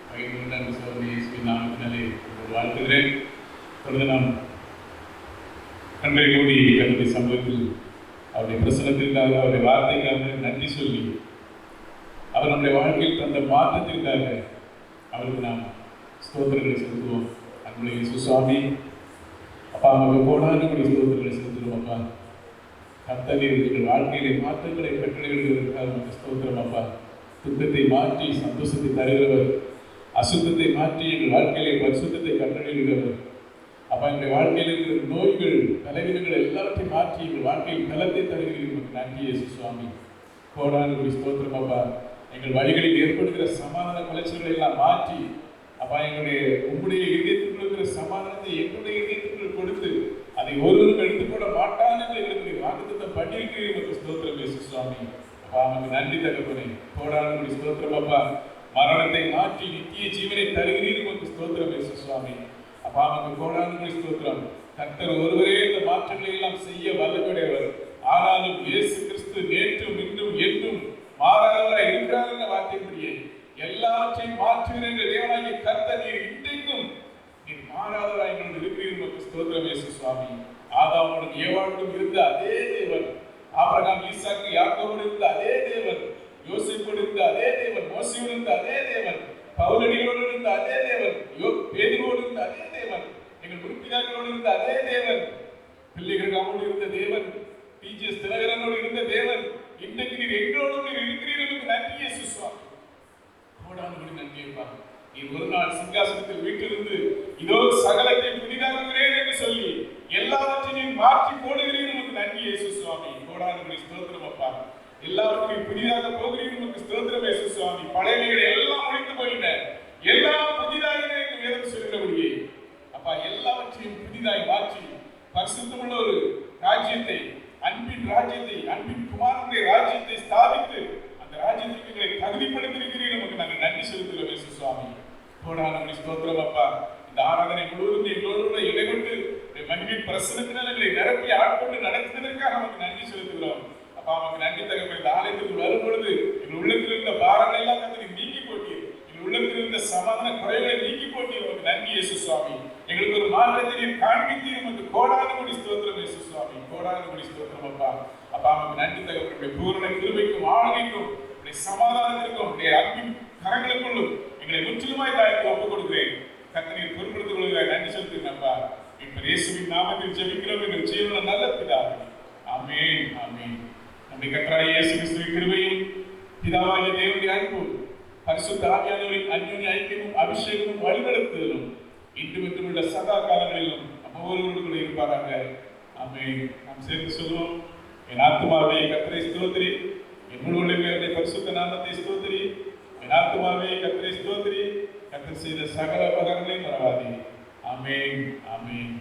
பகிர்ந்து சோதனை நாமத்தினாலே வாழ்த்துகிறேன். தொடர்ந்து நாம் கண்களை மூடி கருத்தை சம்பவத்தில் அவருடைய பிரசனத்திற்காக அவருடைய வார்த்தைக்காக நன்றி சொல்லி அவர் நம்முடைய வாழ்க்கையில் தந்த மாற்றத்திற்காக அவருக்கு நாம் ஸ்தோத்திரங்களை செலுத்துவோம். அன்புடைய சுவாமி அப்பா அவங்க போனாலும் ஸ்தோத்திரங்களை செலுத்துவோம். அப்பா கர்த்தரீர் எங்கள் வாழ்க்கையிலே மாற்றங்களை பெற்றுகிறதற்காக நமக்கு ஸ்தோத்திரம். அப்பா துக்கத்தை மாற்றி சந்தோஷத்தை தருகிறவர், அசுத்தத்தை மாற்றி எங்கள் வாழ்க்கையிலே பரிசுத்தத்தை கட்டளையிடுகிறவர். அப்பா எங்களுடைய வாழ்க்கையில் இருக்கிற நோய்கள் பலவீனங்கள் எல்லாவற்றையும் மாற்றி எங்கள் வாழ்க்கையில் பலத்தை தருகிறீர்கள். நன்றி இயேசு சுவாமி. கோடான ஸ்தோத்திரம். அப்பா எங்கள் வழிகளில் ஏற்படுகிற சமாதான குலைச்சல்களை எல்லாம் மாற்றி அப்பா எங்களுடைய உங்களுடைய இதயத்துக்குள் இருக்கிற சமாதானத்தை எங்களுடைய இதயத்துக்குள் கொடுத்து அதை ஒருவரும் எடுத்துக்கொள்ள மாட்டான் என்று எங்களுக்கு வாக்குத்தத்தை பண்ணியிருக்கிறீர்கள். ஸ்தோத்திரம் இயேசு சுவாமி. அப்பா நமக்கு நன்றி தகப்பனே. கோடான ஸ்தோத்திரம். அப்பா மரணத்தை மாற்றி நித்திய ஜீவனை தருகிறீர்கள். ஸ்தோத்திரம் இயேசு சுவாமி. அப்பா நமக்கு கோடான ஸ்தோத்திரம். கர்த்தர் ஒருவரே இந்த மாற்றங்களை எல்லாம் செய்ய வல்லமையுடையவர். ஆனாலும் இயேசு கிறிஸ்து நேற்றும் இன்றும் என்றும் மாறாதவராய் இருக்கிறார் என்ற வார்த்தைப்படியே எல்லாவற்றையும் மாற்றுகிற தேவனாகிய கர்த்தர் நீர் இன்றைக்கும் நீர் மாறாதவராய் எங்களோடு இருக்கிறீர்கள். ஸ்தோத்திரம் இயேசு சுவாமி. ஆதாமுடன் ஏவாளுடன் இருந்த அதே தேவன், ஆபிரகாம் ஈசாக்கு யாக்கோபோடு இருந்த அதே தேவன், யோசேப்போடு இருந்த அதே தேவன், மோசேயோடு இருந்த அதே தேவன், பவுலடிகளோடு இருந்த அதே தேவன், பேதுருவோடு இருந்த அதே தேவன், எங்கள் முற்பிதாக்களோடு இருந்த அதே தேவன், பிள்ளைகளுக்காவோடு இருந்த தேவன், டிஜிஎஸ் தினகரனோடு இருந்த தேவன், இன்றைக்கு நீர் எங்களோடு இருக்கிறீர்கள். நன்றி இயேசு சுவாமி. கோடானபடி நன்றி அப்பா. நீர் ஒரு நாள் சிங்காசனத்தில் வீட்டிலிருந்து இதோ சகலத்தை புதிதாக்குகிறேன் என்று சொல்லி எல்லாவற்றையும் மாற்றி போடுகிறீர்கள். நன்றி இயேசு சுவாமி. கோடானபடி ஸ்தோத்திரம் அப்பா. எல்லாவற்றையும் புதிதாக போகிறீர்கள். ஸ்தோத்திரம் இயேசு சுவாமி. பழையவைகளை எல்லாம் முடித்து போயின, எல்லாம் புதிதாக என்று வேதம் சொல்கிறபடியே அப்பா எல்லாவற்றையும் புதிதாய் மாற்றி பரிசுத்தமுள்ள ஒரு ராஜ்யத்தை, அன்பின் ராஜ்யத்தை, அன்பின் குமாரனுடைய ராஜ்யத்தை ஸ்தாபித்து அந்த ராஜ்யத்திற்கு எங்களை தகுதிப்படுத்திருக்கிறீர்கள். நமக்கு நாங்கள் நன்றி செலுத்துகிறோம் இயேசு சுவாமி. கோடானபடி ஸ்தோத்திரம் அப்பா. இந்த ஆராதனை முழுவதும் எங்களோடு இடைகொண்டு மகிழ்வின் பிரசனத்தினால் எங்களை நிரப்பி ஆட்கொண்டு நடத்துவதற்காக நமக்கு நன்றி செலுத்துகிறோம். அப்பா நமக்கு நன்றி தகப்பன். இந்த ஆலயத்திற்கு வரும் பொழுது எங்கள் உள்ளத்தில் இருந்த பாரங்கள் எல்லாம் கத்தனை நீக்கி போட்டீர். எங்கள் உள்ளத்தில் இருந்த சமாதான குறைகளை நீக்கி போட்டீர். நமக்கு நன்றி இயேசு சுவாமி. எங்களுக்கு ஒரு மாற்றத்தை காண்பித்தீர். நமக்கு கோடானபடி ஸ்தோத்திரம் இயேசு சுவாமி. கோடானபடி ஸ்தோத்திரம் அப்பா. அப்பா நமக்கு நன்றி தகப்பன். பூரண கிருபைக்கும் ஆளுகைக்கும் சமாதானத்திற்கும் அன்பின் கரங்களுக்குள்ளும் எங்களை முற்றிலுமாய் தாய்க்கு ஒப்புக் கொடுக்கிறேன். கர்த்தரை பொறுப்படுத்திக் கொள்கிறாய். நன்றி செலுத்துகிறேன் அப்பா. இப்ப இயேசுவின் நாமத்தில் ஜெபிக்கிறோம் எங்கள் ஜீவன நல்ல பிதாவே. ஆமென். ஆமென். நம்முடைய கர்த்தராகிய இயேசு கிறிஸ்துவின் கிருபையும் பிதாவாகிய தேவனுடைய அன்பும் பரிசுத்த ஆவியானவரின் அன்யோன்ய ஐக்கியமும் அபிஷேகமும் வழிநடத்துதலும் இன்றும் என்றும் உள்ள சதா காலங்களிலும் ஒவ்வொருவருக்கும் இருப்பாராக. ஆமென். நாம் சேர்ந்து சொல்லுவோம். என் ஆத்துமாவே கர்த்தரை ஸ்தோத்திரி, என் முழுவதுமே பரிசுத்த நாமத்தை ஸ்தோத்திரி. என் ஆத்துமாவே கர்த்தரை ஸ்தோத்திரி, கர்த்தர் செய்த சகல உபகாரங்களையும் மறவாதே. ஆமென். ஆமென்.